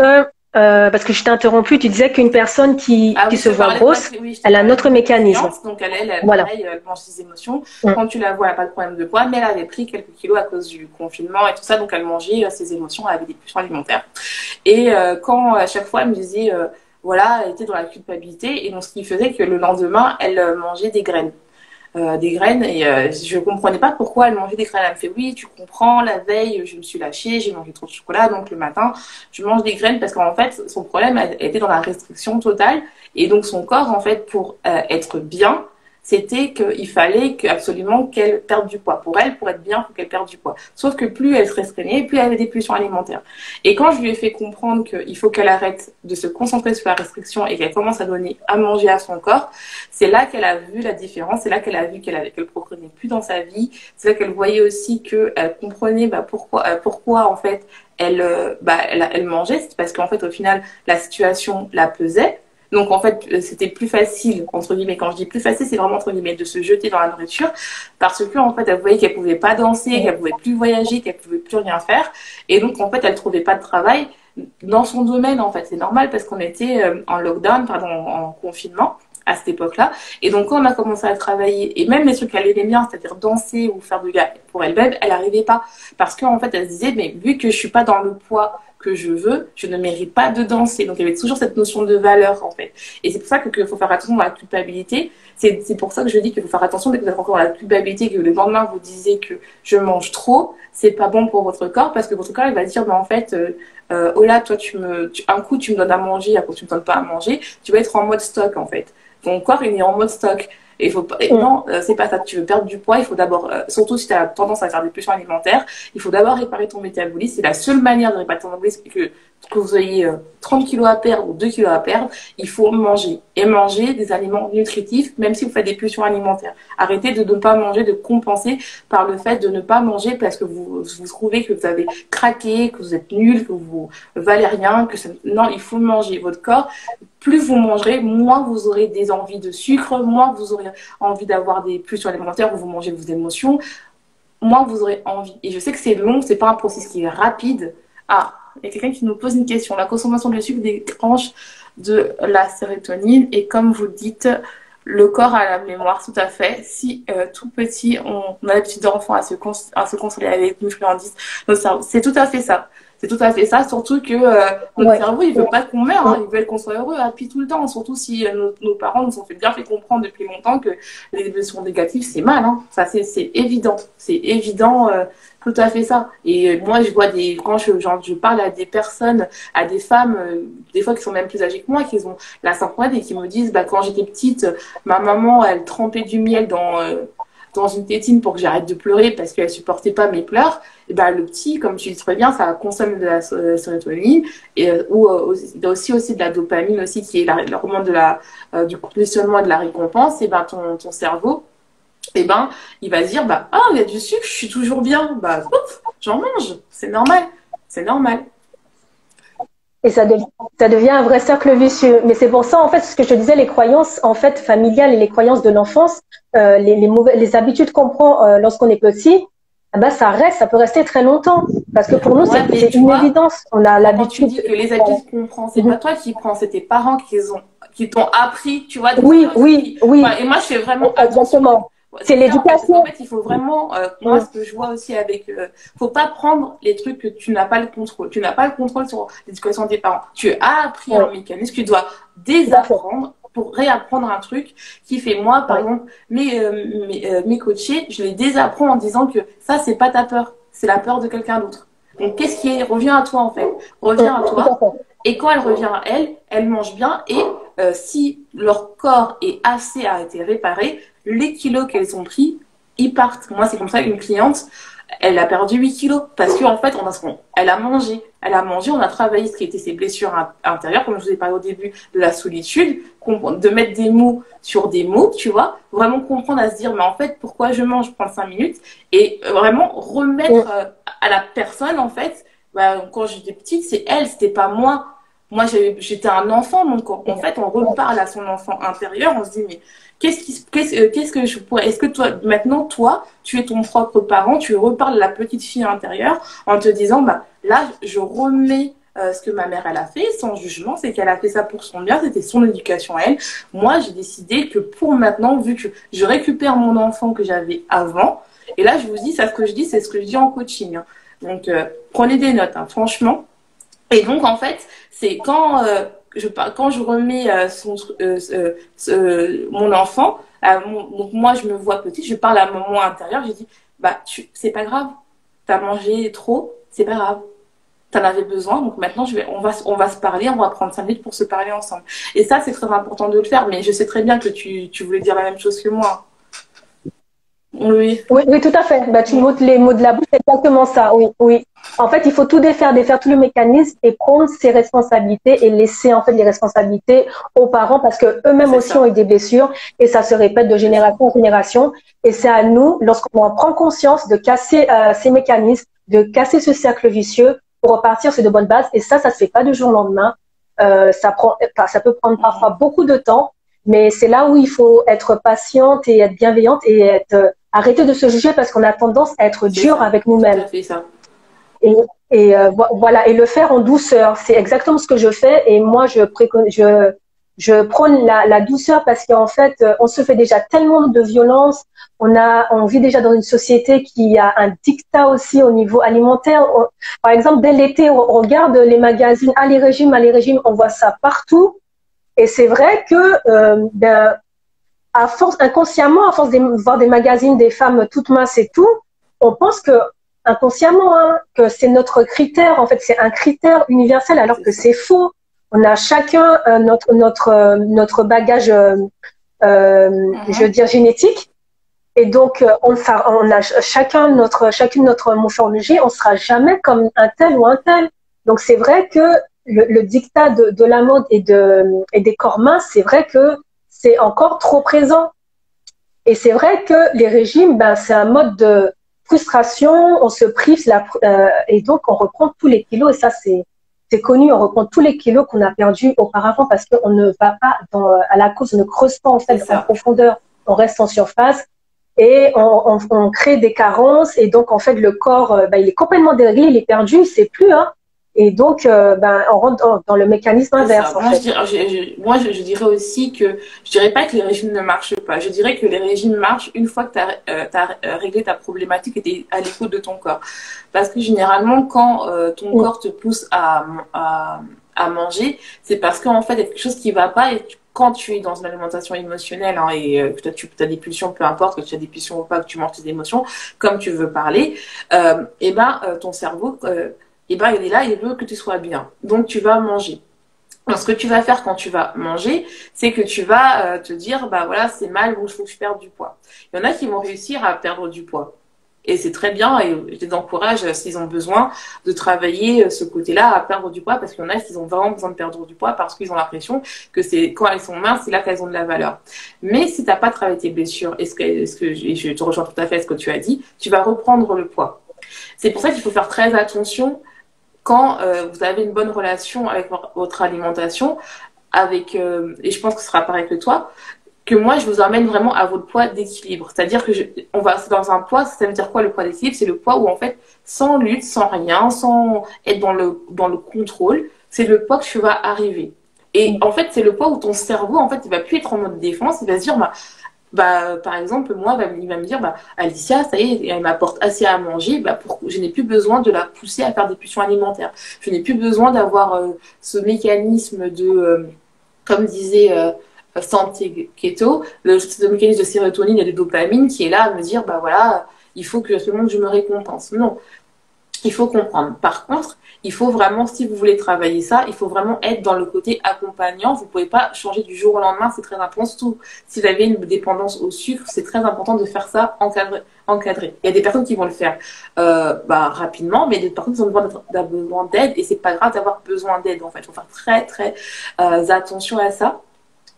parce que je t'ai interrompu, tu disais qu'une personne qui se voit grosse, elle a un autre mécanisme. Donc pareil, elle mange ses émotions. Quand tu la vois, elle n'a pas de problème de poids, mais elle avait pris quelques kilos à cause du confinement et tout ça, donc elle mangeait ses émotions, elle avait des pulsions alimentaires. Et quand à chaque fois, elle me disait, voilà, elle était dans la culpabilité, et donc ce qui faisait que le lendemain, elle mangeait des graines. Et je comprenais pas pourquoi elle mangeait des graines. Elle me fait oui, tu comprends, la veille je me suis lâchée, j'ai mangé trop de chocolat, donc le matin je mange des graines parce qu'en fait son problème elle était dans la restriction totale et donc son corps en fait pour être bien c'était qu'il fallait absolument qu'elle perde du poids. Pour elle, pour être bien, il faut qu'elle perde du poids. Sauf que plus elle se restreignait, plus elle avait des pulsions alimentaires. Et quand je lui ai fait comprendre qu'il faut qu'elle arrête de se concentrer sur la restriction et qu'elle commence à donner à manger à son corps, c'est là qu'elle a vu la différence, c'est là qu'elle a vu qu'elle progressait plus dans sa vie, c'est là qu'elle voyait aussi qu'elle comprenait pourquoi en fait elle mangeait, c'est parce qu'en fait au final la situation la pesait. Donc en fait, c'était plus facile, entre guillemets, quand je dis plus facile, c'est vraiment entre guillemets de se jeter dans la nourriture, parce que en fait, elle voyait qu'elle pouvait pas danser, qu'elle pouvait plus voyager, qu'elle pouvait plus rien faire, et donc en fait, elle trouvait pas de travail dans son domaine. En fait, c'est normal parce qu'on était en lockdown, en confinement à cette époque-là, et donc quand on a commencé à travailler, et même les trucs qu'elle aimait bien, c'est-à-dire danser ou faire du yoga pour elle-même, elle n'arrivait pas, parce qu'en fait, elle se disait, mais vu que je suis pas dans le poids que je veux, je ne mérite pas de danser. Donc il y avait toujours cette notion de valeur en fait. Et c'est pour ça qu'il faut faire attention à la culpabilité. C'est pour ça que je dis qu'il faut faire attention dès que vous êtes encore dans la culpabilité, que le lendemain vous disiez que je mange trop, c'est pas bon pour votre corps parce que votre corps il va dire en fait oh là toi un coup tu me donnes à manger, après tu me donnes pas à manger, tu vas être en mode stock en fait. Ton corps il est en mode stock. Et il faut pas, non, c'est pas ça. Tu veux perdre du poids, il faut d'abord, surtout si tu as tendance à faire des pulsions alimentaires, il faut d'abord réparer ton métabolisme. C'est la seule manière de réparer ton métabolisme que vous ayez 30 kilos à perdre ou 2 kilos à perdre, il faut manger. Et manger des aliments nutritifs, même si vous faites des pulsions alimentaires. Arrêtez de ne pas manger, de compenser par le fait de ne pas manger parce que vous trouvez que vous avez craqué, que vous êtes nul, que vous valez rien, non, il faut manger. Votre corps, plus vous mangerez, moins vous aurez des envies de sucre, moins vous aurez envie d'avoir des pulsions alimentaires où vous mangez vos émotions, moins vous aurez envie. Et je sais que c'est long, c'est pas un processus qui est rapide. Ah, il y a quelqu'un qui nous pose une question. La consommation de sucre déclenche de la sérotonine et comme vous dites, le corps a la mémoire, tout à fait. Si tout petit, on a l'habitude d'enfant à se consoler avec une friandise, c'est tout à fait ça. C'est tout à fait ça, surtout que notre cerveau, il veut pas qu'on meure, hein, il veut qu'on soit heureux, happy tout le temps, surtout si nos parents nous ont bien fait comprendre depuis longtemps que les émotions négatives, c'est mal, hein. Ça, c'est évident, tout à fait ça. Et moi, je vois quand je parle à des personnes, à des femmes, des fois qui sont même plus âgées que moi, qui ont la cinquantaine et qui me disent, quand j'étais petite, ma maman, elle trempait du miel dans une tétine pour que j'arrête de pleurer parce qu'elle supportait pas mes pleurs. Et le petit, comme tu dis très bien, ça consomme de la sérotonine et il y a aussi de la dopamine aussi qui est l'hormone du conditionnement et de la récompense. Et ton cerveau, et ben, il va se dire, bah, ah, il y a du sucre, je suis toujours bien. Bah, ouf, j'en mange. C'est normal. C'est normal. Et ça devient un vrai cercle vicieux. Mais c'est pour ça, en fait, ce que je te disais, les croyances, en fait, familiales et les croyances de l'enfance, les habitudes qu'on prend lorsqu'on est petit, ah ben, ça reste, ça peut rester très longtemps. Parce que pour nous, Ouais, mais c'est tu une vois, évidence. On a quand tu l'habitude. dis que les habitudes qu'on prend, c'est pas toi qui prends, c'est tes parents qui t'ont appris, tu vois. Donc c'est Oui, là oui, aussi. oui, Ouais, et moi, je fais vraiment attention. exactement. Ouais, C'est c'est ça, en fait. En l'éducation. fait, il faut vraiment, moi, ce que je vois aussi avec, faut pas prendre les trucs que tu n'as pas le contrôle. Tu n'as pas le contrôle sur l'éducation de tes parents. Tu as appris Oui, un mécanisme, tu dois tout à fait. désapprendre pour réapprendre un truc qui fait, moi, par Oui, exemple, mes coachés, je les désapprends en disant que ça, c'est pas ta peur, c'est la peur de quelqu'un d'autre. Donc, qu'est-ce qui est, revient à toi, en fait. Revient à tout à toi. fait. Et quand elle revient à elle, elle mange bien. Et si leur corps est assez a été réparé, les kilos qu'elles ont pris, ils partent. Moi, c'est comme ça une cliente, elle a perdu 8 kilos parce qu'en fait, elle a mangé. Elle a mangé, on a travaillé ce qui était ses blessures intérieures, comme je vous ai parlé au début de la solitude, de mettre des mots sur des mots, tu vois, vraiment comprendre à se dire, mais en fait, pourquoi je mange, prendre 5 minutes et vraiment remettre à la personne, en fait, bah, quand j'étais petite, c'est elle, c'était pas moi. Moi, j'étais un enfant, donc en fait, on reparle à son enfant intérieur, on se dit, mais qu'est-ce que je pourrais, est-ce que toi, maintenant, toi, tu es ton propre parent, tu reparles à la petite fille intérieure en te disant, bah, là, je remets ce que ma mère, elle a fait, sans jugement, c'est qu'elle a fait ça pour son bien, c'était son éducation à elle. Moi, j'ai décidé que pour maintenant, vu que je récupère mon enfant que j'avais avant, et là, je vous dis, ça, ce que je dis, c'est ce que je dis en coaching, hein. Donc, prenez des notes, hein, franchement. Et donc, en fait, c'est quand je remets mon enfant, donc moi, je me vois petite, je parle à moi intérieur, je dis, bah, c'est pas grave, t'as mangé trop, c'est pas grave. T'en avais besoin, donc maintenant on va se parler, on va prendre 5 minutes pour se parler ensemble. Et ça, c'est très important de le faire, mais je sais très bien que tu voulais dire la même chose que moi. Oui. Oui, oui, tout à fait. Bah, tu montres les mots de la bouche, c'est exactement ça. Oui, oui. En fait, il faut tout défaire tout le mécanisme et prendre ses responsabilités et laisser en fait les responsabilités aux parents parce que eux-mêmes C'est aussi ont ça. eu des blessures et ça se répète de C'est ça. génération en génération. Et c'est à nous, lorsqu'on en prend conscience, de casser ces mécanismes, de casser ce cercle vicieux pour repartir sur de bonnes bases. Et ça se fait pas du jour au lendemain. Ça peut prendre parfois beaucoup de temps, mais c'est là où il faut être patiente et être bienveillante et arrêter de se juger parce qu'on a tendance à être C'est dur ça. avec Tout nous-mêmes. à fait ça. Et, voilà, et le faire en douceur, c'est exactement ce que je fais. Et moi, je prône la douceur parce qu'en fait, on se fait déjà tellement de violence. On vit déjà dans une société qui a un dictat aussi au niveau alimentaire. Par exemple, dès l'été, on regarde les magazines, les régimes, on voit ça partout. Et c'est vrai que, à force, inconsciemment, à force de voir des magazines des femmes toutes minces et tout, on pense que inconsciemment, hein, que c'est notre critère. En fait, c'est un critère universel, alors que c'est faux. On a chacun notre bagage, je veux dire génétique, et donc on a chacune notre morphologie. On sera jamais comme un tel ou un tel. Donc c'est vrai que le dictat de la mode et des corps minces, c'est vrai que c'est encore trop présent. Et c'est vrai que les régimes, ben, c'est un mode de frustration, on se prive, et donc on reprend tous les kilos, et ça c'est connu, on reprend tous les kilos qu'on a perdus auparavant parce qu'on ne va pas à la cause, on ne creuse pas en fait en profondeur, on reste en surface et on crée des carences, et donc en fait le corps, ben, il est complètement déréglé, il est perdu, il ne sait plus, hein. Et donc, ben, on rentre dans le mécanisme inverse. Moi, je dirais aussi que je dirais pas que les régimes ne marchent pas. Je dirais que les régimes marchent une fois que tu as réglé ta problématique et tu es à l'écoute de ton corps. Parce que généralement, quand ton corps te pousse à manger, c'est parce qu'en fait, il y a quelque chose qui va pas. Et quand tu es dans une alimentation émotionnelle, hein, et que tu as des pulsions, peu importe, que tu as des pulsions ou pas, que tu manges tes émotions, comme tu veux parler, ton cerveau... et ben il est là, il veut que tu sois bien. Donc tu vas manger. Alors, ce que tu vas faire quand tu vas manger, c'est que tu vas te dire, bah voilà, c'est mal, donc il faut que je perde du poids. Il y en a qui vont réussir à perdre du poids. Et c'est très bien, et je les encourage, s'ils ont besoin, de travailler ce côté-là à perdre du poids, parce qu'il y en a qui ont vraiment besoin de perdre du poids parce qu'ils ont l'impression que c'est quand elles sont minces, c'est là qu'elles ont de la valeur. Mais si tu n'as pas travaillé tes blessures, et je te rejoins tout à fait à ce que tu as dit, tu vas reprendre le poids. C'est pour ça qu'il faut faire très attention quand vous avez une bonne relation avec votre alimentation, et je pense que ce sera pareil que toi, que moi, je vous emmène vraiment à votre poids d'équilibre. C'est-à-dire que c'est dans un poids, ça veut dire quoi le poids d'équilibre? C'est le poids où, en fait, sans lutte, sans rien, sans être dans le contrôle, c'est le poids que tu vas arriver. Et en fait, c'est le poids où ton cerveau, en fait, il va plus être en mode défense, il va se dire, par exemple, moi, il va me dire, Alicia, ça y est, elle m'apporte assez à manger, je n'ai plus besoin de la pousser à faire des pulsions alimentaires. Je n'ai plus besoin d'avoir ce mécanisme comme disait Santé Keto, ce mécanisme de sérotonine et de dopamine qui est là à me dire, voilà, il faut que tout le monde je me récompense. Non, il faut comprendre. Par contre, il faut vraiment, si vous voulez travailler ça, il faut vraiment être dans le côté accompagnant. Vous ne pouvez pas changer du jour au lendemain, c'est très important. Surtout si vous avez une dépendance au sucre, c'est très important de faire ça encadré. Il y a des personnes qui vont le faire rapidement, mais des personnes qui ont besoin d'aide, et c'est pas grave d'avoir besoin d'aide en fait. Il faut faire très très attention à ça.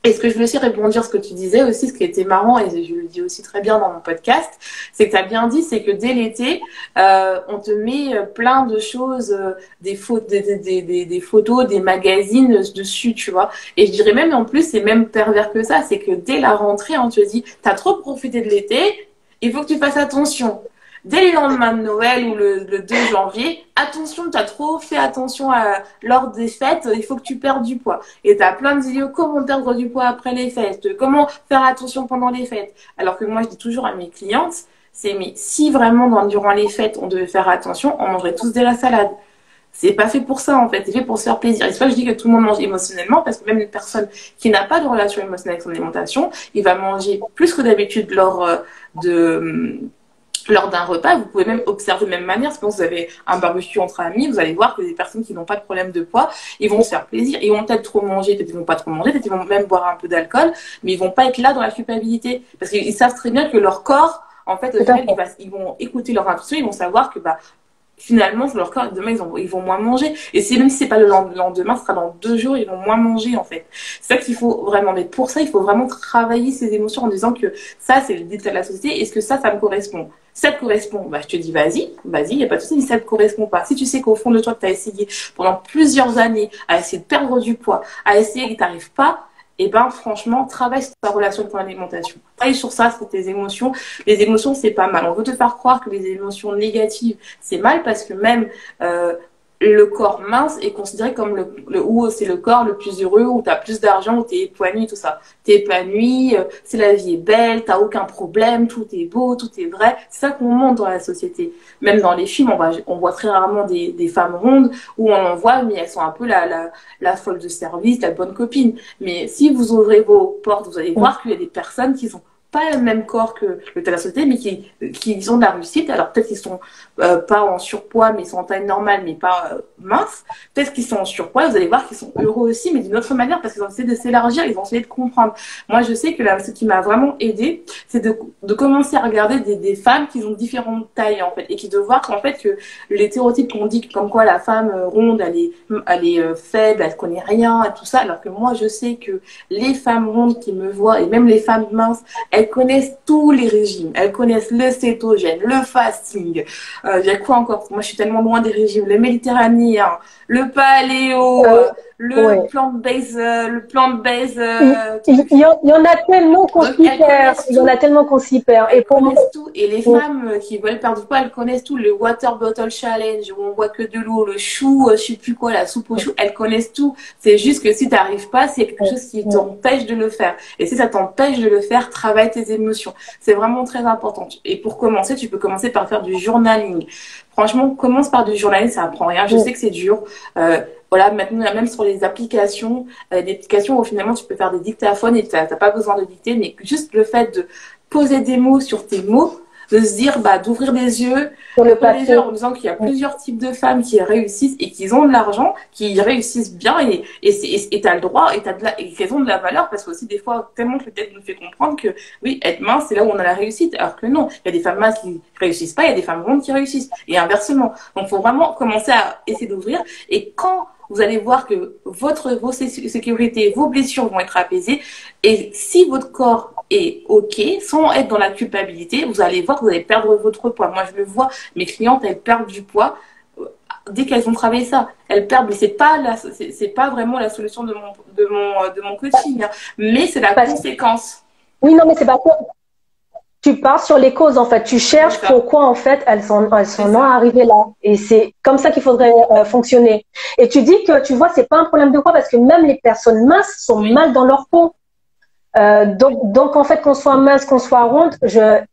Et ce que je voulais aussi rebondir ce que tu disais aussi, ce qui était marrant, et je le dis aussi très bien dans mon podcast, c'est que tu as bien dit, c'est que dès l'été, on te met plein de choses, des photos, des magazines dessus, tu vois. Et je dirais même, en plus, c'est même pervers que ça, c'est que dès la rentrée, on te dit, t'as trop profité de l'été, il faut que tu fasses attention. Dès le lendemain de Noël ou le 2 janvier, attention, tu as trop fait attention lors des fêtes, il faut que tu perdes du poids. Et tu as plein de vidéos, comment perdre du poids après les fêtes, comment faire attention pendant les fêtes. Alors que moi, je dis toujours à mes clientes, mais si vraiment durant les fêtes, on devait faire attention, on mangerait tous de la salade. C'est pas fait pour ça, en fait. C'est fait pour se faire plaisir. Et c'est pas que je dis que tout le monde mange émotionnellement, parce que même une personne qui n'a pas de relation émotionnelle avec son alimentation, il va manger plus que d'habitude lors d'un repas. Vous pouvez même observer de la même manière, parce que quand vous avez un barbecue entre amis, vous allez voir que des personnes qui n'ont pas de problème de poids, ils vont se faire plaisir, ils vont peut-être trop manger, peut-être ils vont pas trop manger, peut-être ils vont même boire un peu d'alcool, mais ils vont pas être là dans la culpabilité, parce qu'ils savent très bien que leur corps, en fait, au final, ils vont écouter leur intuition, ils vont savoir que finalement, leur corps, demain, ils vont moins manger. Et même si c'est pas le lendemain, ce sera dans 2 jours, ils vont moins manger, en fait. C'est ça qu'il faut vraiment. Mais pour ça, il faut vraiment travailler ses émotions en disant que ça, c'est le détail de la société. Est-ce que ça me correspond? Si ça te correspond, je te dis, vas-y, il n'y a pas de souci. Si ça te correspond pas, si tu sais qu'au fond de toi, tu as essayé pendant plusieurs années à essayer de perdre du poids, à essayer et que tu n'arrives pas, franchement, travaille sur ta relation avec ton alimentation. Travaille sur ça, sur tes émotions. Les émotions, c'est pas mal. On veut te faire croire que les émotions négatives, c'est mal, parce que même le corps mince est considéré comme où c'est le corps le plus heureux, où tu as plus d'argent, où tu es épanoui, tout ça. Tu es épanoui, c'est la vie est belle, tu n'as aucun problème, tout est beau, tout est vrai. C'est ça qu'on montre dans la société. Même dans les films, on voit très rarement des femmes rondes, où on en voit, mais elles sont un peu la folle de service, la bonne copine. Mais si vous ouvrez vos portes, vous allez voir qu'il y a des personnes qui sont pas le même corps que le de la société, mais qui ont de la réussite. Alors peut-être qu'ils sont pas en surpoids, mais ils sont en taille normale, mais pas minces. Peut-être qu'ils sont en surpoids, vous allez voir qu'ils sont heureux aussi, mais d'une autre manière, parce qu'ils ont essayé de s'élargir, ils ont essayé de comprendre. Moi, je sais que ce qui m'a vraiment aidée, c'est de commencer à regarder des femmes qui ont différentes tailles, en fait, et de voir qu'en fait, que les stéréotypes qu'on dit, comme quoi la femme ronde, elle est faible, elle connaît rien, et tout ça, alors que moi, je sais que les femmes rondes qui me voient, et même les femmes minces, elles connaissent tous les régimes. Elles connaissent le cétogène, le fasting. Il y a quoi encore? Moi, je suis tellement loin des régimes. Le méditerranéen, le paléo, le plant-based. Il y en a tellement qu'on s'y perd. Il y en a tellement qu'on s'y perd. Et pour moi, tout. Et les femmes qui veulent perdre du poids, elles connaissent tout. Le water bottle challenge, où on boit que de l'eau, le chou, je sais plus quoi, la soupe au chou. Elles connaissent tout. C'est juste que si tu n'arrives pas, c'est quelque chose qui t'empêche de le faire. Et si ça t'empêche de le faire, travaille tes émotions. C'est vraiment très important. Et pour commencer, tu peux commencer par faire du journaling. Franchement, commence par du journaling, ça apprend rien. Je sais que c'est dur. Voilà, maintenant, même sur les applications, des applications où finalement tu peux faire des dictaphones et tu n'as pas besoin de dicter, mais juste le fait de poser des mots sur tes mots, de se dire, bah, d'ouvrir les yeux, Sur le d'ouvrir les papier. yeux en disant qu'il y a plusieurs types de femmes qui réussissent et qui ont de l'argent, qui réussissent bien et t'as le droit et qu'elles ont de la valeur parce que aussi des fois, tellement que le tête nous fait comprendre que oui, être mince, c'est là où on a la réussite. Alors que non, il y a des femmes minces qui réussissent pas, il y a des femmes rondes qui réussissent et inversement. Donc, faut vraiment commencer à essayer d'ouvrir et quand vous allez voir que vos sécurités, vos blessures vont être apaisées. Et si votre corps est OK, sans être dans la culpabilité, vous allez voir que vous allez perdre votre poids. Moi, je le vois, mes clientes, elles perdent du poids dès qu'elles ont travaillé ça. Elles perdent, mais c'est pas vraiment la solution de mon coaching, hein. Mais c'est la conséquence. Oui, non, mais c'est pas ça. Tu pars sur les causes, en fait. Tu cherches pourquoi, en fait, elles sont arrivées là. Et c'est comme ça qu'il faudrait fonctionner. Et tu dis que, tu vois, c'est pas un problème de poids parce que même les personnes minces sont mal dans leur peau. Donc, en fait, qu'on soit mince, qu'on soit ronde,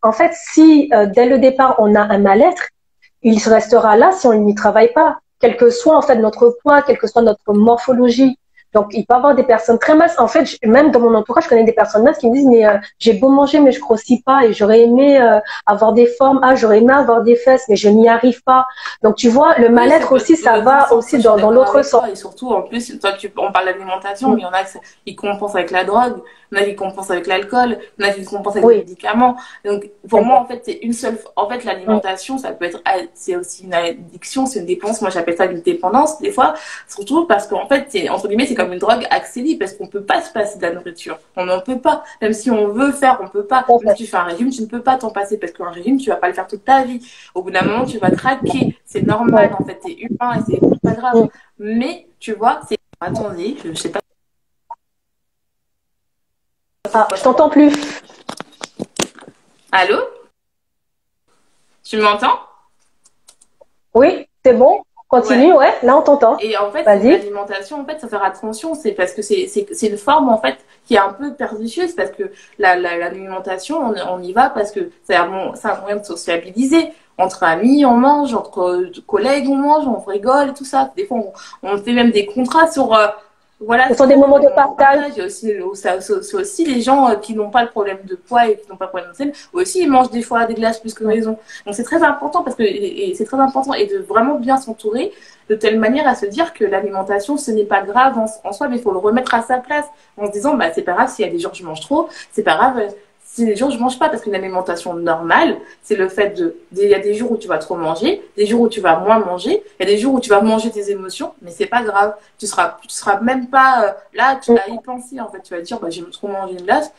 en fait, si dès le départ, on a un mal-être, il restera là si on n'y travaille pas. Quel que soit, en fait, notre poids, quelle que soit notre morphologie. Donc, il peut y avoir des personnes très minces. En fait, même dans mon entourage, je connais des personnes minces qui me disent, mais j'ai beau manger, mais je grossis pas et j'aurais aimé avoir des formes. Ah, j'aurais aimé avoir des fesses, mais je n'y arrive pas. Donc, tu vois, le mal-être aussi, ça va aussi dans l'autre sens. Et surtout, en plus, toi, on parle d'alimentation, mais il y en a qui compensent avec la drogue, il y en a qui compensent avec l'alcool, il y en a qui compensent avec les médicaments. Donc, pour moi, en fait, c'est une seule. En fait, l'alimentation, ça peut être. C'est aussi une addiction, c'est une dépense. Moi, j'appelle ça une dépendance, des fois. Surtout parce qu'en fait, entre guillemets, c'est comme une drogue accélérée, parce qu'on peut pas se passer de la nourriture. On n'en peut pas. Même si on veut faire, on peut pas. Même si tu fais un régime, tu ne peux pas t'en passer, parce qu'un régime, tu vas pas le faire toute ta vie. Au bout d'un moment, tu vas craquer. C'est normal, en fait, t'es humain et c'est pas grave. Mais, tu vois, c'est. Attendez, je sais pas. Ah, je t'entends plus. Allô? Tu m'entends? Oui, c'est bon. Continue, ouais. Là, on t'entend. Et en fait, l'alimentation, en fait, ça faire attention, c'est parce que c'est une forme, en fait, qui est un peu pernicieuse, parce que l'alimentation, on y va parce que c'est un moyen de sociabiliser. Entre amis, on mange, entre collègues, on mange, on rigole et tout ça. Des fois, on fait même des contrats sur... voilà, ce sont des moments de partage. C'est aussi les gens qui n'ont pas le problème de poids et qui n'ont pas le problème de sel, aussi ils mangent des fois des glaces plus que raison. Donc c'est très important parce que c'est très important et de vraiment bien s'entourer de telle manière à se dire que l'alimentation ce n'est pas grave en soi, mais il faut le remettre à sa place en se disant bah c'est pas grave s'il y a des jours je mange trop, c'est pas grave. Si les jours je mange pas, parce qu'une alimentation normale, c'est le fait il y a des jours où tu vas trop manger, des jours où tu vas moins manger, il y a des jours où tu vas manger tes émotions, mais c'est pas grave. Tu seras même pas là, tu vas y penser en fait. Tu vas te dire, bah j'ai trop mangé une glace,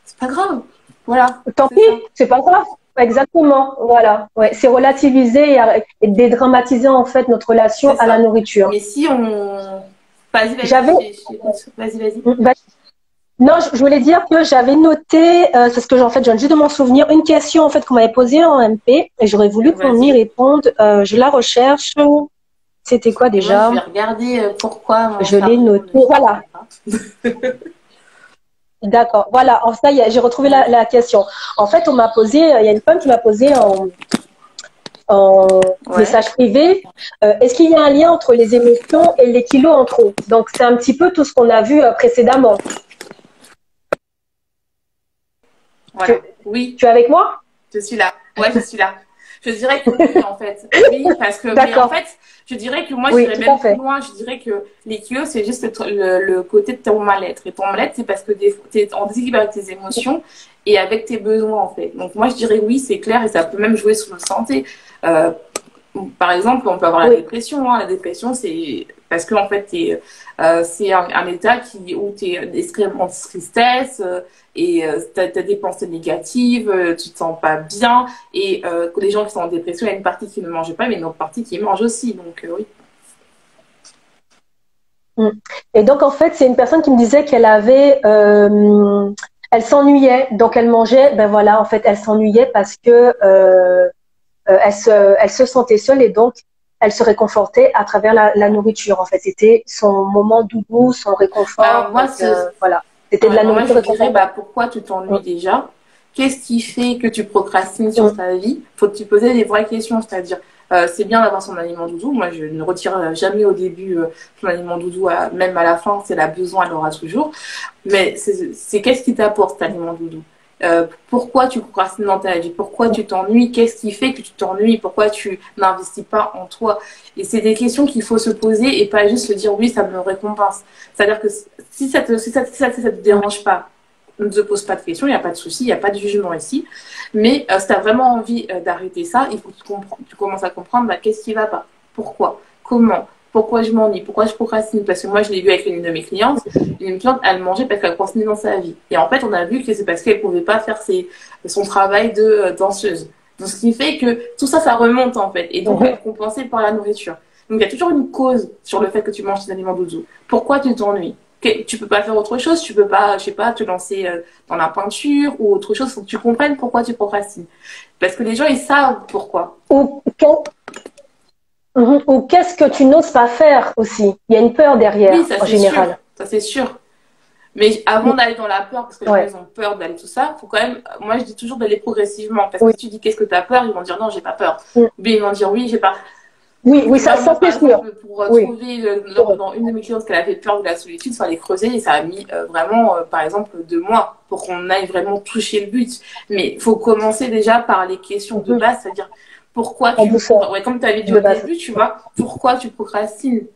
c'est pas grave. Voilà. Tant pis, c'est pas grave. Exactement, voilà. Ouais, c'est relativiser et dédramatiser en fait notre relation à la nourriture. Mais si on, vas-y. Non, je voulais dire que j'avais noté, c'est ce que en fait, je viens juste de m'en souvenir, une question en fait qu'on m'avait posée en MP et j'aurais voulu qu'on y réponde. Je la recherche. C'était quoi déjà? Moi, je vais regarder pourquoi. Je l'ai noté. Voilà. D'accord. Voilà. En ça, j'ai retrouvé la question. En fait, on m'a posé. Il y a une femme qui m'a posé en message privé. Est-ce qu'il y a un lien entre les émotions et les kilos en trop? Donc, c'est un petit peu tout ce qu'on a vu précédemment. Voilà. Oui. Tu es avec moi? Je suis là. Ouais, je suis là. Je dirais que oui, en fait. Oui, parce que mais en fait, je dirais que moi, je dirais même plus loin. Je dirais que les kilos, c'est juste le côté de ton mal-être. Et ton mal-être, c'est parce que tu es en déséquilibre avec tes émotions et avec tes besoins, en fait. Donc, moi, je dirais oui, c'est clair et ça peut même jouer sur la santé. Par exemple, on peut avoir la dépression. Hein. La dépression, c'est parce que en fait, c'est un état où tu es extrêmement en tristesse et tu as des pensées négatives, tu te sens pas bien. Et les gens qui sont en dépression, il y a une partie qui ne mange pas, mais une autre partie qui mange aussi. Donc, oui. Et donc, en fait, c'est une personne qui me disait qu'elle avait... elle s'ennuyait, donc elle mangeait. Ben voilà, en fait, elle s'ennuyait parce que... elle se sentait seule et donc elle se réconfortait à travers la nourriture. En fait, c'était son moment doudou, son réconfort. Alors, moi, voilà, c'était de la nourriture. Moi, je dirais, bah, pourquoi tu t'ennuies déjà? Qu'est-ce qui fait que tu procrastines sur ta vie? Faut te poser des vraies questions, c'est-à-dire, c'est bien d'avoir son aliment doudou. Moi, je ne retire jamais au début son aliment doudou, même à la fin, si elle a besoin, elle aura toujours. Mais c'est qu'est-ce qui t'apporte cet aliment doudou? Pourquoi tu procrastines dans ta vie? Pourquoi tu t'ennuies? Qu'est-ce qui fait que tu t'ennuies? Pourquoi tu n'investis pas en toi? Et c'est des questions qu'il faut se poser et pas juste se dire oui, ça me récompense. C'est-à-dire que si ça te dérange pas, ne te pose pas de questions, il n'y a pas de souci, il n'y a pas de jugement ici. Mais si tu as vraiment envie d'arrêter ça, il faut que tu commences à comprendre qu'est-ce qui ne va pas, pourquoi, comment, pourquoi je m'ennuie, pourquoi je procrastine. Parce que moi, je l'ai vu avec une de mes clientes. Une cliente, elle mangeait parce qu'elle procrastinait dans sa vie. Et en fait, on a vu que c'est parce qu'elle ne pouvait pas faire son travail de danseuse. Donc, ce qui fait que tout ça, ça remonte en fait. Et donc, elle est compensée par la nourriture. Donc, il y a toujours une cause sur le fait que tu manges tes aliments doudou. Pourquoi tu t'ennuies? Tu peux pas faire autre chose, tu peux pas, je sais pas, te lancer dans la peinture ou autre chose. Faut que tu comprennes pourquoi tu procrastines. Parce que les gens, ils savent pourquoi. Ou qu'est-ce que tu n'oses pas faire aussi? Il y a une peur derrière, oui, ça, en général. Sûr. Ça, c'est sûr. Mais avant d'aller dans la peur, parce que les gens ils ont peur d'aller tout ça, faut quand même, moi je dis toujours d'aller progressivement. Parce que si tu dis qu'est-ce que tu as peur, ils vont dire non, j'ai pas peur. Mais ils vont dire oui, j'ai pas. Oui, ça c'est sûr. Pour trouver dans une de mes clientes qu'elle avait peur de la solitude, il fallait creuser et ça a mis vraiment, par exemple, 2 mois pour qu'on aille vraiment toucher le but. Mais il faut commencer déjà par les questions de base, c'est-à-dire pourquoi comme tu avais dit au début, tu vois, pourquoi tu procrastines?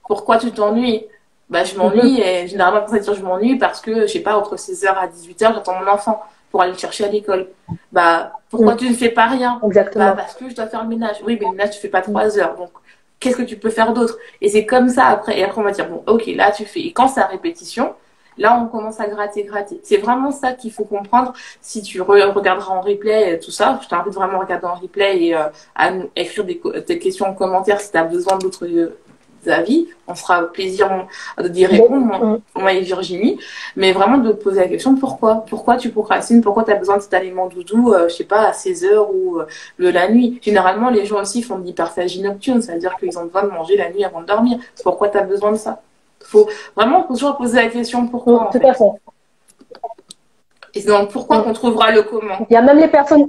Pourquoi tu t'ennuies? Bah, je m'ennuie et généralement, pour ça dire je m'ennuie parce que, je sais pas, entre 16h à 18h, j'attends mon enfant pour aller le chercher à l'école. Bah, pourquoi tu ne fais pas rien? Exactement. Bah, parce que je dois faire le ménage. Oui, mais le ménage, tu fais pas 3 heures. Donc, qu'est-ce que tu peux faire d'autre? Et c'est comme ça après. Et après, on va dire, bon, ok, là, tu fais. Et quand c'est à répétition, là, on commence à gratter. C'est vraiment ça qu'il faut comprendre. Si tu regarderas en replay tout ça, je t'invite vraiment à regarder en replay et à nous écrire tes questions en commentaire si tu as besoin d'autres avis, on fera plaisir d'y répondre, moi et Virginie, mais vraiment de te poser la question pourquoi tu procrastines, pourquoi tu as besoin de cet aliment doudou, je sais pas, à 16h ou la nuit. Généralement, les gens aussi font de l'hyperphagie nocturne, c'est-à-dire qu'ils ont besoin de manger la nuit avant de dormir. Pourquoi tu as besoin de ça? Faut toujours poser la question pourquoi. Tout à fait. Et donc, pourquoi qu'on trouvera le comment. Il y a même les personnes.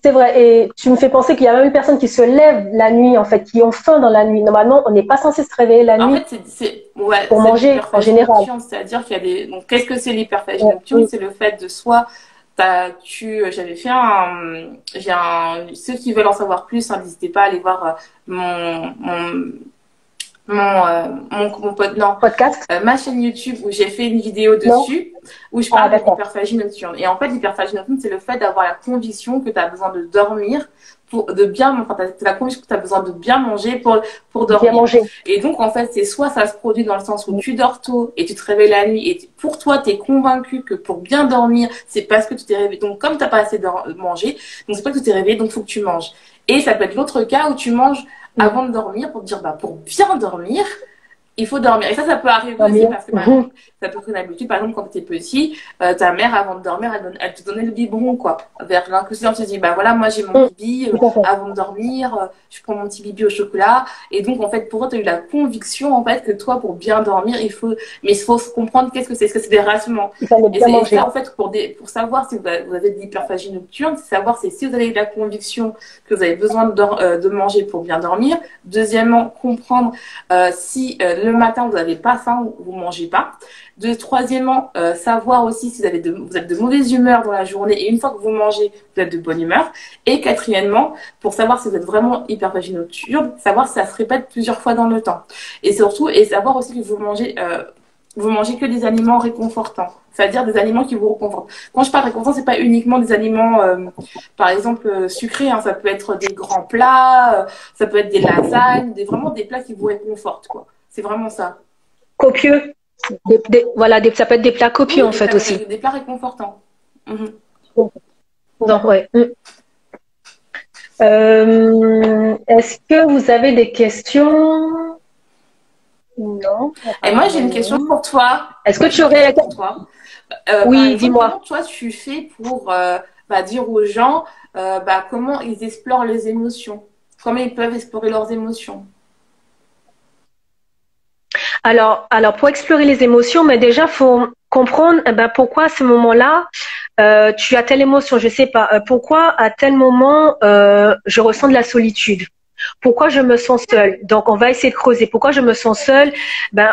C'est vrai, et tu me fais penser qu'il y a même des personnes qui se lèvent la nuit, en fait, qui ont faim dans la nuit. Normalement, on n'est pas censé se réveiller la nuit pour manger en général. C'est-à-dire qu'il y a des. Donc, qu'est-ce que c'est l'hyperphagie nocturne? C'est le fait de soit j'avais fait ceux qui veulent en savoir plus, n'hésitez pas à aller voir podcast ma chaîne YouTube où j'ai fait une vidéo dessus où je parle de l'hyperphagie nocturne. Et en fait, l'hyperphagie nocturne, c'est le fait d'avoir la conviction que tu as besoin de dormir la conviction que tu as besoin de bien manger pour dormir. Bien manger. Et donc, en fait, c'est soit ça se produit dans le sens où tu dors tôt et tu te réveilles la nuit et pour toi, tu es convaincu que pour bien dormir, c'est parce que tu t'es réveillé. Donc, comme tu n'as pas assez manger, donc c'est pas que tu t'es réveillé, donc il faut que tu manges. Et ça peut être l'autre cas où tu manges avant de dormir pour te dire, pour bien dormir, il faut dormir. Et ça peut arriver aussi parce que, par exemple, ça peut être une habitude. Par exemple, quand tu es petit, ta mère, avant de dormir, elle te donnait le biberon, quoi. Vers l'inconscient, tu te dis, voilà, moi, j'ai mon bibi, avant de dormir, je prends mon petit bibi au chocolat. Et donc, en fait, pour toi, tu as eu la conviction, en fait, que toi, pour bien dormir, mais il faut comprendre qu'est-ce que c'est. Est-ce que c'est des rationnements? Et c'est ça, en fait, pour savoir si vous avez de l'hyperphagie nocturne, c'est savoir si vous avez eu la conviction que vous avez besoin de manger pour bien dormir. Deuxièmement, comprendre si le matin, vous n'avez pas faim ou vous ne mangez pas. Troisièmement, savoir aussi si vous êtes de mauvaise humeur dans la journée et une fois que vous mangez, vous êtes de bonne humeur. Et quatrièmement, pour savoir si vous êtes vraiment hyperphagie nocturne, savoir si ça se répète plusieurs fois dans le temps. Et surtout, savoir aussi que vous mangez que des aliments réconfortants. C'est-à-dire des aliments qui vous réconfortent. Quand je parle réconfortant, c'est pas uniquement des aliments, par exemple, sucrés. Ça peut être des grands plats, ça peut être des lasagnes, vraiment des plats qui vous réconfortent, quoi. C'est vraiment ça. Copieux. Ça peut être des plats copieux, en fait, aussi. Des plats réconfortants. Donc, ouais. Est-ce que vous avez des questions? Non. Et moi, j'ai une question pour toi. Est-ce que tu aurais... pour toi oui, dis-moi. Comment toi, tu fais pour dire aux gens comment ils explorent les émotions? Comment ils peuvent explorer leurs émotions? Alors, pour explorer les émotions, mais déjà, faut comprendre pourquoi à ce moment-là, tu as telle émotion, je sais pas. Pourquoi à tel moment, je ressens de la solitude? Pourquoi je me sens seule? Donc, on va essayer de creuser. Pourquoi je me sens seule?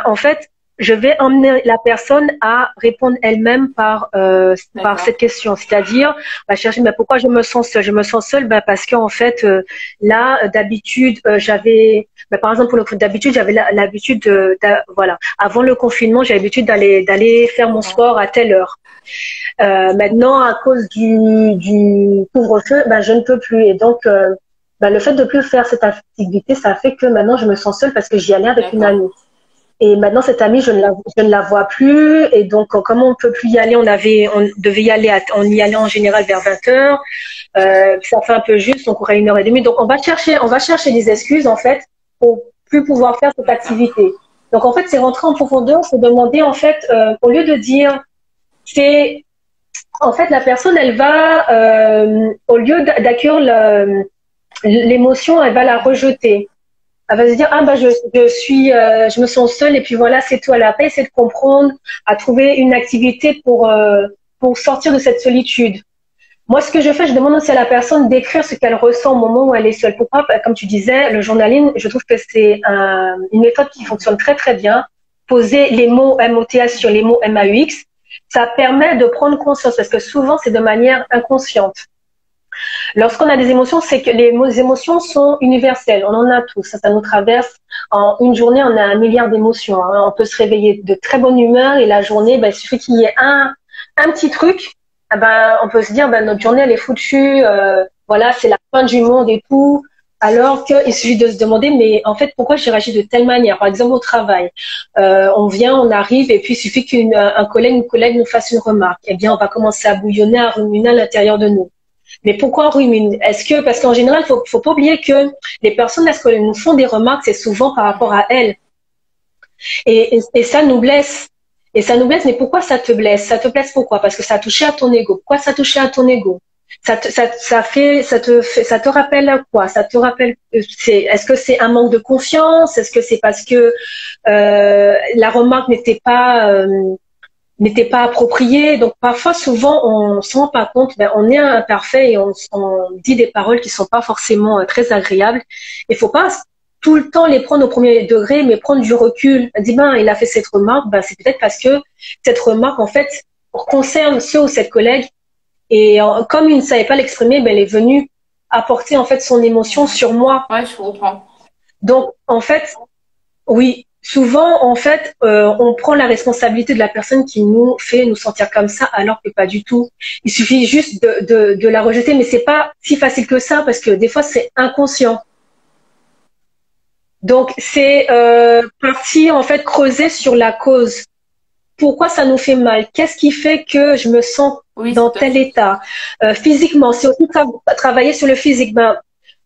En fait, je vais emmener la personne à répondre elle-même par cette question. C'est-à-dire, chercher, mais pourquoi je me sens seule? Je me sens seule, parce qu'en fait, là, d'habitude, par exemple, d'habitude, j'avais l'habitude voilà, avant le confinement, j'avais l'habitude d'aller faire mon sport à telle heure. Maintenant, à cause du couvre-feu, je ne peux plus. Et donc, le fait de plus faire cette activité, ça fait que maintenant, je me sens seule parce que j'y allais avec une amie. Et maintenant, cette amie, je ne la vois plus. Et donc, comme on ne peut plus y aller, on devait y aller, on y allait en général vers 20h. Ça fait un peu juste, on courait 1h30. Donc, on va chercher des excuses, en fait, pour plus pouvoir faire cette activité. Donc, en fait, c'est rentrer en profondeur, c'est demander, en fait, au lieu de dire, en fait, la personne, elle va, au lieu d'accueillir l'émotion, elle va la rejeter. Elle va se dire, je me sens seule et puis voilà, c'est tout. Elle a pas essayé de comprendre, à trouver une activité pour sortir de cette solitude. Moi, ce que je fais, je demande aussi à la personne d'écrire ce qu'elle ressent au moment où elle est seule. Pourquoi? Comme tu disais, le journaling, je trouve que c'est une méthode qui fonctionne très, très bien. Poser les mots MOTH sur les mots MAUX, ça permet de prendre conscience parce que souvent, c'est de manière inconsciente. Lorsqu'on a des émotions, c'est que les émotions sont universelles. On en a tous. Ça nous traverse. En une journée, on a 1 milliard d'émotions. Hein. On peut se réveiller de très bonne humeur et la journée, il suffit qu'il y ait un petit truc. On peut se dire, notre journée, elle est foutue. Voilà, c'est la fin du monde et tout. Alors qu'il suffit de se demander, mais en fait, pourquoi j'ai réagi de telle manière? Par exemple, au travail, on arrive et puis il suffit qu'un collègue, une collègue nous fasse une remarque. Eh bien, on va commencer à bouillonner, à ruminer à l'intérieur de nous. Mais pourquoi on rumine? Parce qu'en général, faut pas oublier que les personnes, lorsqu'elles nous font des remarques, c'est souvent par rapport à elles. Et ça nous blesse. Et ça nous blesse, mais pourquoi ça te blesse? Ça te blesse pourquoi? Parce que ça a touché à ton ego. Pourquoi ça a touché à ton ego? Ça te rappelle quoi? Ça te rappelle, est-ce que c'est un manque de confiance? Est-ce que c'est parce que la remarque n'était pas appropriée? Donc parfois, souvent, on se rend pas compte, on est imparfait et on dit des paroles qui sont pas forcément très agréables. Il faut pas tout le temps les prendre au premier degré, mais prendre du recul. On dit, il a fait cette remarque, c'est peut-être parce que cette remarque, en fait, concerne ce ou cette collègue. Et comme il ne savait pas l'exprimer, elle est venue apporter, en fait, son émotion sur moi. Ouais, je comprends. Donc, en fait, oui, souvent, en fait, on prend la responsabilité de la personne qui nous fait nous sentir comme ça, alors que pas du tout. Il suffit juste de la rejeter, mais c'est pas si facile que ça, parce que des fois, c'est inconscient. Donc, c'est partir, en fait, creuser sur la cause. Pourquoi ça nous fait mal? Qu'est-ce qui fait que je me sens dans tel état? Physiquement, c'est aussi travailler sur le physique.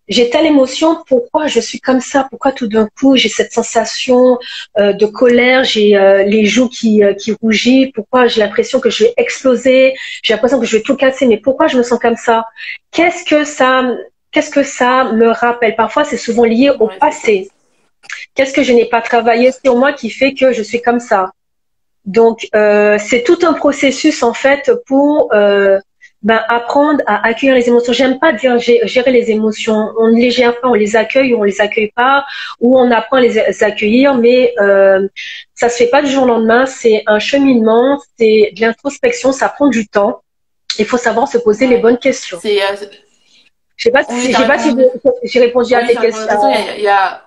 J'ai telle émotion, pourquoi je suis comme ça? Pourquoi tout d'un coup j'ai cette sensation de colère, j'ai les joues qui rougissent? Pourquoi j'ai l'impression que je vais exploser? J'ai l'impression que je vais tout casser, mais pourquoi je me sens comme ça? Qu'est-ce que ça me rappelle? Parfois, c'est souvent lié au passé. Qu'est-ce que je n'ai pas travaillé sur moi qui fait que je suis comme ça? Donc, c'est tout un processus, en fait, pour apprendre à accueillir les émotions. J'aime pas dire gérer les émotions. On ne les gère pas, on les accueille ou on les accueille pas, ou on apprend à les accueillir, mais ça se fait pas du jour au lendemain. C'est un cheminement, c'est de l'introspection, ça prend du temps. Il faut savoir se poser les bonnes questions. Je sais pas si j'ai répondu à tes questions. Il y a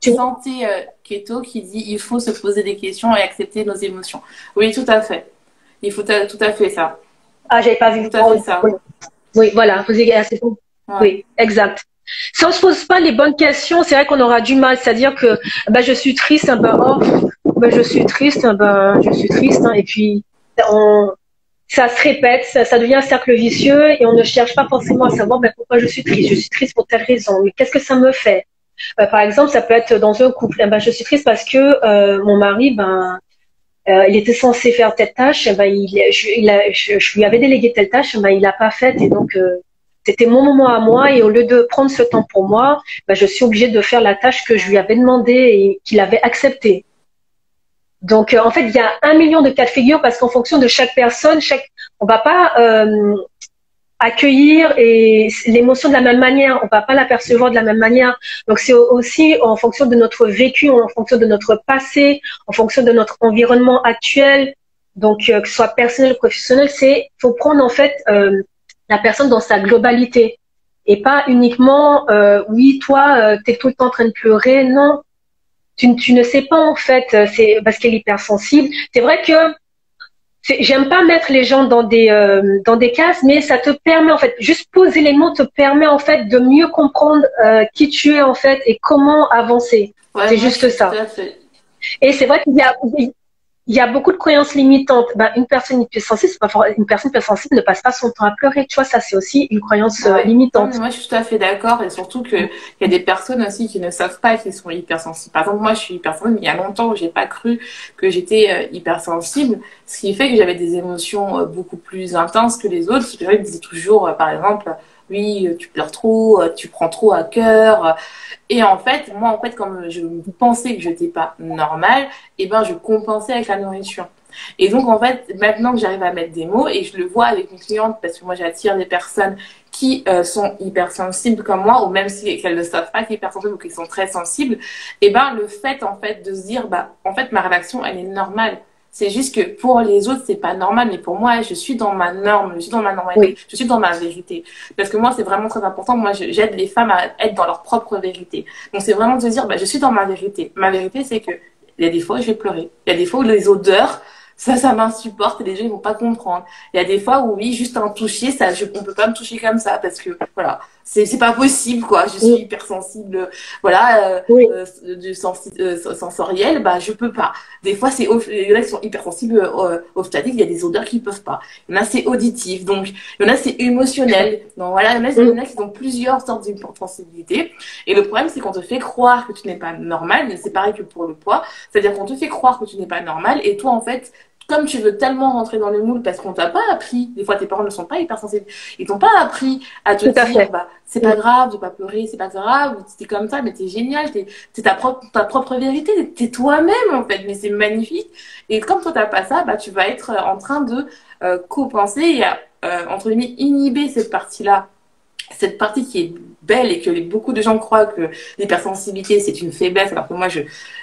Santé Keto qui dit il faut se poser des questions et accepter nos émotions. Oui, tout à fait. Il faut tout à fait ça. Ah, j'avais pas vu. Tout à fait ça. Oui, voilà. Oui, exact. Si on se pose pas les bonnes questions, c'est vrai qu'on aura du mal. C'est-à-dire que je suis triste, je suis triste, je suis triste, et puis ça se répète, ça devient un cercle vicieux et on ne cherche pas forcément à savoir pourquoi je suis triste. Je suis triste pour telle raison, mais qu'est-ce que ça me fait? Par exemple, ça peut être dans un couple. Je suis triste parce que mon mari, il était censé faire telle tâche, je lui avais délégué telle tâche, il l'a pas faite et donc c'était mon moment à moi et au lieu de prendre ce temps pour moi, je suis obligée de faire la tâche que je lui avais demandé et qu'il avait acceptée. Donc, en fait, il y a 1 million de cas de figure parce qu'en fonction de chaque personne, on va pas accueillir et l'émotion de la même manière, on va pas la percevoir de la même manière. Donc c'est aussi en fonction de notre vécu, en fonction de notre passé, en fonction de notre environnement actuel. Donc que ce soit personnel ou professionnel, faut prendre en fait la personne dans sa globalité et pas uniquement oui toi t'es tout le temps en train de pleurer. Non, tu ne sais pas en fait, c'est parce qu'elle est hypersensible. C'est vrai que j'aime pas mettre les gens dans des cases, mais ça te permet en fait, juste poser les mots te permet en fait de mieux comprendre qui tu es en fait et comment avancer. Ouais, C'est juste ça. Et c'est vrai qu'il y a beaucoup de croyances limitantes. Ben, une personne hypersensible, une personne hypersensible ne passe pas son temps à pleurer. Tu vois, ça c'est aussi une croyance limitante. Ouais, moi, je suis tout à fait d'accord, et surtout que il y a des personnes aussi qui ne savent pas qu'ils sont hypersensibles. Par exemple, moi, je suis hypersensible, mais il y a longtemps où j'ai pas cru que j'étais hypersensible, ce qui fait que j'avais des émotions beaucoup plus intenses que les autres. Je me disais toujours, par exemple, oui, tu pleures trop, tu prends trop à cœur. Et en fait, moi, en fait, comme je pensais que je n'étais pas normale, et ben, je compensais avec la nourriture. Et donc, en fait, maintenant que j'arrive à mettre des mots, et je le vois avec mes clientes, parce que moi, j'attire des personnes qui sont hypersensibles comme moi, ou même si qu'elles ne savent pas qu'elles sont hypersensibles ou qu'elles sont très sensibles, et ben, le fait, en fait, de se dire, bah, en fait, ma réaction, elle est normale. C'est juste que pour les autres, c'est pas normal, mais pour moi, je suis dans ma norme, je suis dans ma normalité, je suis dans ma vérité. Parce que moi, c'est vraiment très important. Moi, j'aide les femmes à être dans leur propre vérité. Donc, c'est vraiment de se dire, bah, je suis dans ma vérité. Ma vérité, c'est que il y a des fois où je vais pleurer. Il y a des fois où les odeurs, ça m'insupporte et les gens, ils vont pas comprendre. Il y a des fois où, oui, juste un toucher, on peut pas me toucher comme ça parce que, voilà, c'est pas possible, quoi. Je suis hypersensible, voilà, sensoriel, bah, je peux pas. Des fois, il y en a qui sont hypersensibles, olfactifs, il y a des odeurs qu'ils peuvent pas. Il y en a, c'est auditif. Donc, il y en a, c'est émotionnel. Donc, voilà, il y en a qui ont plusieurs sortes d'hypersensibilité. Et le problème, c'est qu'on te fait croire que tu n'es pas normal. C'est pareil que pour le poids. C'est-à-dire qu'on te fait croire que tu n'es pas normal. Et toi, en fait, comme tu veux tellement rentrer dans le moule parce qu'on t'a pas appris, des fois tes parents ne sont pas hypersensibles, ils t'ont pas appris à te dire, bah, c'est pas grave de pas pleurer, c'est pas grave, t'es comme ça, mais t'es génial, t'es ta propre vérité, t'es toi-même, en fait, mais c'est magnifique. Et comme toi t'as pas ça, bah, tu vas être en train de compenser et entre guillemets, inhiber cette partie-là, cette partie qui est belle et que beaucoup de gens croient que l'hypersensibilité c'est une faiblesse, alors que moi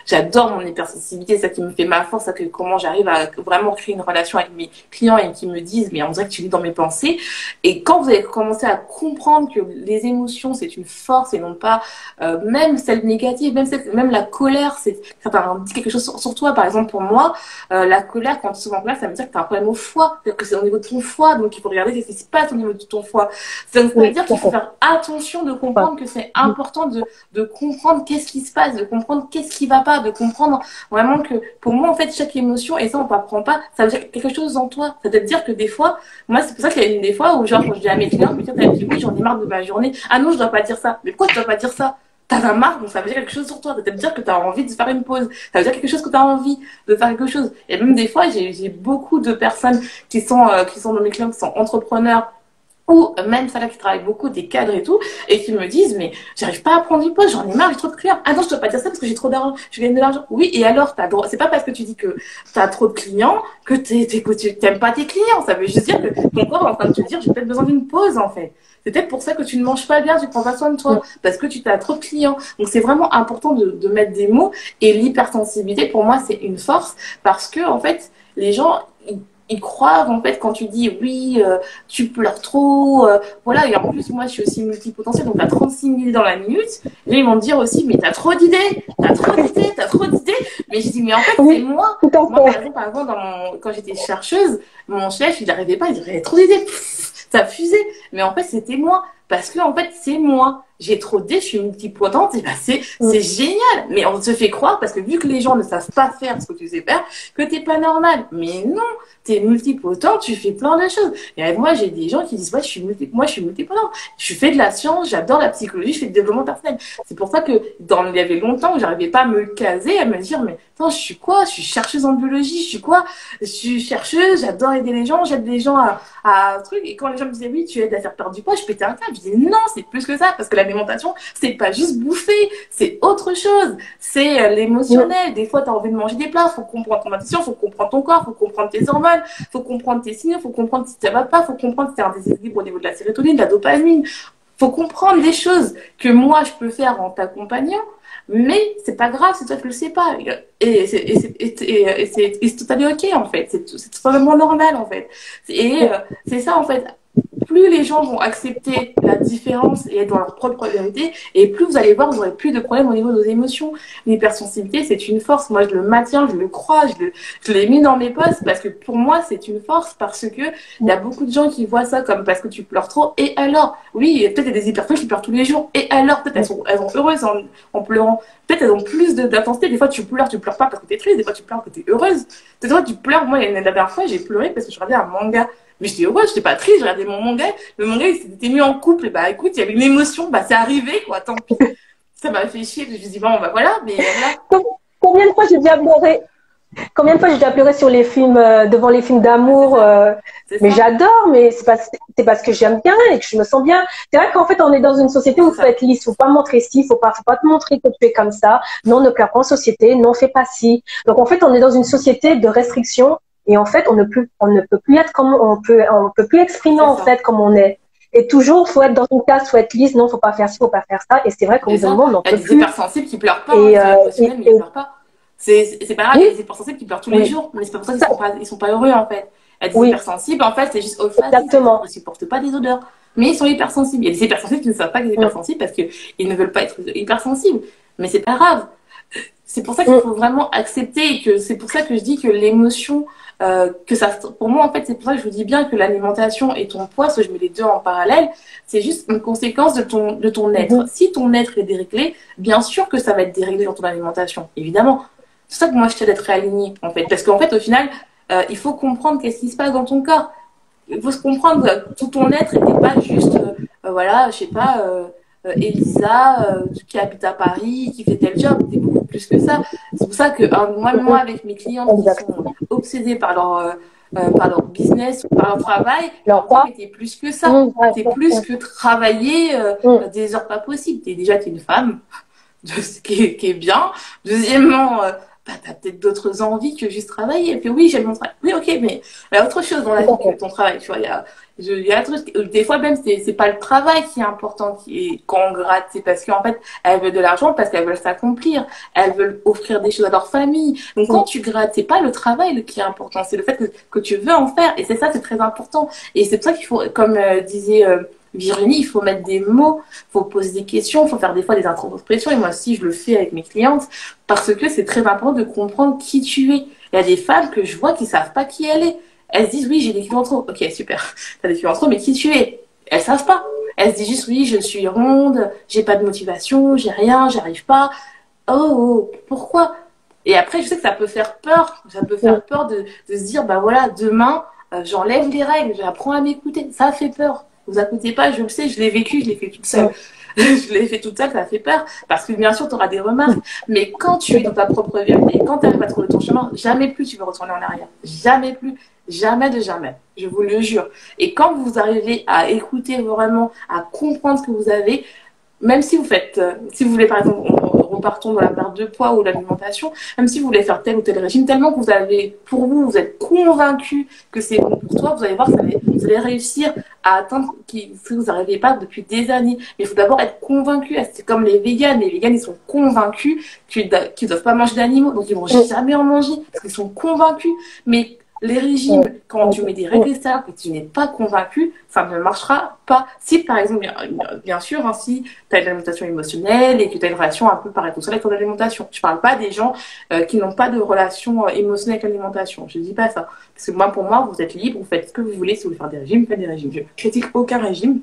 j'adore mon hypersensibilité, c'est ça qui me fait ma force, c'est que comment j'arrive à vraiment créer une relation avec mes clients et qui me disent mais on dirait que tu lis dans mes pensées. Et quand vous allez commencer à comprendre que les émotions c'est une force et non pas même celle négative, même la colère, ça dit quelque chose sur toi. Par exemple pour moi, la colère, quand tu es souvent en colère, ça veut dire que tu as un problème au foie, c'est-à-dire que c'est au niveau de ton foie, donc il faut regarder ce qui se passe au niveau de ton foie. Ça veut dire qu'il faut faire attention de comprendre que c'est important de comprendre qu'est-ce qui se passe, de comprendre qu'est-ce qui va pas, de comprendre vraiment que pour moi en fait chaque émotion, et ça on t'apprend pas, ça veut dire quelque chose en toi. Ça veut dire que des fois, moi c'est pour ça qu'il y a des fois où genre quand je dis à mes clients, mais tiens t'as dit oui j'en ai marre de ma journée, ah non je dois pas dire ça, mais pourquoi tu dois pas dire ça? T'en as marre, donc ça veut dire quelque chose sur toi. Ça veut dire que t'as envie de faire une pause. Ça veut dire quelque chose que t'as envie de faire quelque chose. Et même des fois, j'ai beaucoup de personnes qui sont dans mes clients, qui sont entrepreneurs, ou même ça là qui travaille beaucoup, des cadres et tout, et qui me disent mais j'arrive pas à prendre une pause, j'en ai marre, j'ai trop de clients. Ah non, je dois pas dire ça parce que j'ai trop d'argent, je gagne de l'argent. Oui, et alors t'as droit, c'est pas parce que tu dis que t'as trop de clients que tu t'aimes pas tes clients. Ça veut juste dire que ton corps est en train de te dire j'ai peut-être besoin d'une pause en fait. C'est peut-être pour ça que tu ne manges pas bien, tu prends pas soin de toi, parce que tu as trop de clients. Donc c'est vraiment important de mettre des mots. Et l'hypersensibilité pour moi c'est une force parce que en fait les gens ils croient en fait quand tu dis oui tu pleures trop voilà. Et en plus moi je suis aussi multipotentielle, donc t'as 36 000 idées dans la minute, et ils vont me dire aussi mais t'as trop d'idées, mais je dis mais en fait c'est moi par exemple quand j'étais chercheuse, mon chef il n'arrivait pas, il dirait il y a trop d'idées, ça fusait, mais en fait c'était moi, parce que en fait c'est moi, j'ai trop d'idées, je suis multipotente, et ben c'est génial. Mais on se fait croire, parce que vu que les gens ne savent pas faire ce que tu sais faire, que t'es pas normal. Mais non, t'es multipotente, tu fais plein de choses. Et avec moi, j'ai des gens qui disent, ouais, moi, je suis multipotente. Je fais de la science, j'adore la psychologie, je fais du développement personnel. C'est pour ça que il y avait longtemps où j'arrivais pas à me caser, à me dire, mais attends, je suis quoi? Je suis chercheuse en biologie, je suis quoi? Je suis chercheuse, j'adore aider les gens, j'aide les gens à truc. Et quand les gens me disaient, oui, tu aides à faire perdre du poids, je pétais un câble. Je dis non, c'est plus que ça, parce que l'alimentation, c'est pas juste bouffer, c'est autre chose. C'est l'émotionnel. Des fois, tu as envie de manger des plats, faut comprendre ton alimentation, faut comprendre ton corps, faut comprendre tes hormones, faut comprendre tes signaux, faut comprendre si ça va pas, faut comprendre si tu as un déséquilibre au niveau de la sérotonine, de la dopamine. Faut comprendre des choses que moi, je peux faire en t'accompagnant. Mais c'est pas grave si toi tu le sais pas. Et c'est totalement ok en fait. C'est totalement normal en fait. Et c'est ça en fait. Plus les gens vont accepter la différence et être dans leur propre vérité, et plus vous allez voir, vous n'aurez plus de problèmes au niveau de vos émotions. L'hypersensibilité, c'est une force. Moi, je le maintiens, je le crois, je l'ai mis dans mes posts parce que pour moi, c'est une force parce que il y a beaucoup de gens qui voient ça comme parce que tu pleures trop. Et alors, oui, peut-être il y a des hypersensibles qui pleurent tous les jours. Et alors, peut-être elles sont heureuses en pleurant. Peut-être elles ont plus d'intensité. Des fois, tu pleures pas parce que tu es triste. Des fois, tu pleures parce que tu es heureuse. Des fois, tu pleures. Moi, la dernière fois, j'ai pleuré parce que je regardais un manga. Mais j'étais heureuse, j'étais pas triste, je regardais mon manga. Le manga, il s'était mis en couple. Et bah, écoute, il y avait une émotion. Bah, c'est arrivé, quoi. Tant pis. Ça m'a fait chier. Je me suis dit, bon, bah voilà. Mais voilà. Combien de fois j'ai déjà pleuré? Combien de fois j'ai déjà pleuré sur les films, devant les films d'amour, mais j'adore, mais c'est parce que j'aime bien et que je me sens bien. C'est vrai qu'en fait, on est dans une société où il faut être lisse, faut pas montrer ci, faut pas te montrer que tu es comme ça. Non, ne pleure pas en société, non, fais pas ci. Donc en fait, on est dans une société de restriction et en fait, on ne peut plus être comme on peut plus exprimer en fait comme on est. Et toujours, faut être dans une case, faut être lisse, non, faut pas faire ci, faut pas faire ça. Et c'est vrai qu'au bout d'un moment, on n'en peut plus. Il y a des hypersensibles qui pleurent pas, mais ils pleurent pas. C'est pas grave, il y a des hypersensibles qui pleurent tous les jours, mais c'est pas pour ça qu'ils sont pas heureux en fait. Il y a des hypersensibles, en fait, c'est juste olfactif, ils ne supportent pas des odeurs, mais ils sont hypersensibles. Il y a des hypersensibles qui ne savent pas qu'ils sont hypersensibles parce qu'ils ne veulent pas être hypersensibles, mais c'est pas grave. C'est pour ça qu'il faut vraiment accepter et que c'est pour ça que je dis que l'émotion, pour moi en fait, c'est pour ça que je vous dis bien que l'alimentation et ton poids, je mets les deux en parallèle, c'est juste une conséquence de ton être. Si ton être est déréglé, bien sûr que ça va être déréglé dans ton alimentation, évidemment. C'est ça que moi je t'aide d'être réaligné en fait, parce qu'en fait au final, il faut comprendre qu'est-ce qui se passe dans ton corps. Il faut se comprendre que tout ton être n'était pas juste, voilà, je sais pas. Elisa qui habite à Paris, qui fait tel job, c'est beaucoup plus que ça. C'est pour ça que moi avec mes clients qui sont obsédés par leur business ou par leur travail, t'es plus que ça. T'es plus que travailler des heures pas possibles. Déjà, t'es une femme, ce qui est bien. Deuxièmement, t'as peut-être d'autres envies que juste travailler. Et puis oui, j'aime mon travail. Oui, ok, mais il y a autre chose dans la vie que ton travail. Tu vois, il y a un truc, des fois même, c'est pas le travail qui est important, quand on gratte, c'est parce qu'en fait, elles veulent de l'argent, parce qu'elles veulent s'accomplir. Elles veulent offrir des choses à leur famille. Donc quand tu grattes, c'est pas le travail qui est important, c'est le fait que tu veux en faire. Et c'est ça, c'est très important. Et c'est pour ça qu'il faut, comme disait Virginie, il faut mettre des mots, il faut poser des questions, il faut faire des fois des introspection. Et moi aussi, je le fais avec mes clientes parce que c'est très important de comprendre qui tu es. Il y a des femmes que je vois qui savent pas qui elle est. Elles se disent, oui, j'ai des kilos en trop. Ok, super. T'as des kilos en trop, mais qui tu es? Elles savent pas. Elles se disent juste, oui, je suis ronde, j'ai pas de motivation, j'ai rien, j'arrive pas. Oh, pourquoi? Et après, je sais que ça peut faire peur. Ça peut faire peur de se dire, bah voilà, demain, j'enlève les règles, j'apprends à m'écouter. Ça fait peur. Vous écoutez pas, je le sais, je l'ai vécu, je l'ai fait toute seule. Je l'ai fait toute seule, ça fait peur. Parce que bien sûr, tu auras des remarques. Mais quand tu es dans ta propre vérité, quand tu arrives à trouver ton chemin, jamais plus tu vas retourner en arrière. Jamais plus. Jamais de jamais. Je vous le jure. Et quand vous arrivez à écouter vraiment, à comprendre ce que vous avez, même si vous faites, si vous voulez par exemple, repartons dans la perte de poids ou l'alimentation, même si vous voulez faire tel ou tel régime, tellement que vous avez, pour vous, vous êtes convaincu que c'est bon pour toi, vous allez voir que vous allez réussir à atteindre ce que vous n'arrivez pas depuis des années. Mais il faut d'abord être convaincu. C'est comme les véganes. Les véganes, ils sont convaincus qu'ils ne doivent pas manger d'animaux, donc ils vont jamais en manger parce qu'ils sont convaincus. Mais les régimes, quand tu mets des règles extérieures que tu n'es pas convaincu, ça ne marchera pas. Si, par exemple, bien sûr, hein, si tu as une alimentation émotionnelle et que tu as une relation un peu paradoxale avec ton alimentation. Je parle pas des gens qui n'ont pas de relation émotionnelle avec l'alimentation. Je dis pas ça. Parce que pour moi, vous êtes libre, vous faites ce que vous voulez. Si vous voulez faire des régimes, faites des régimes. Je critique aucun régime.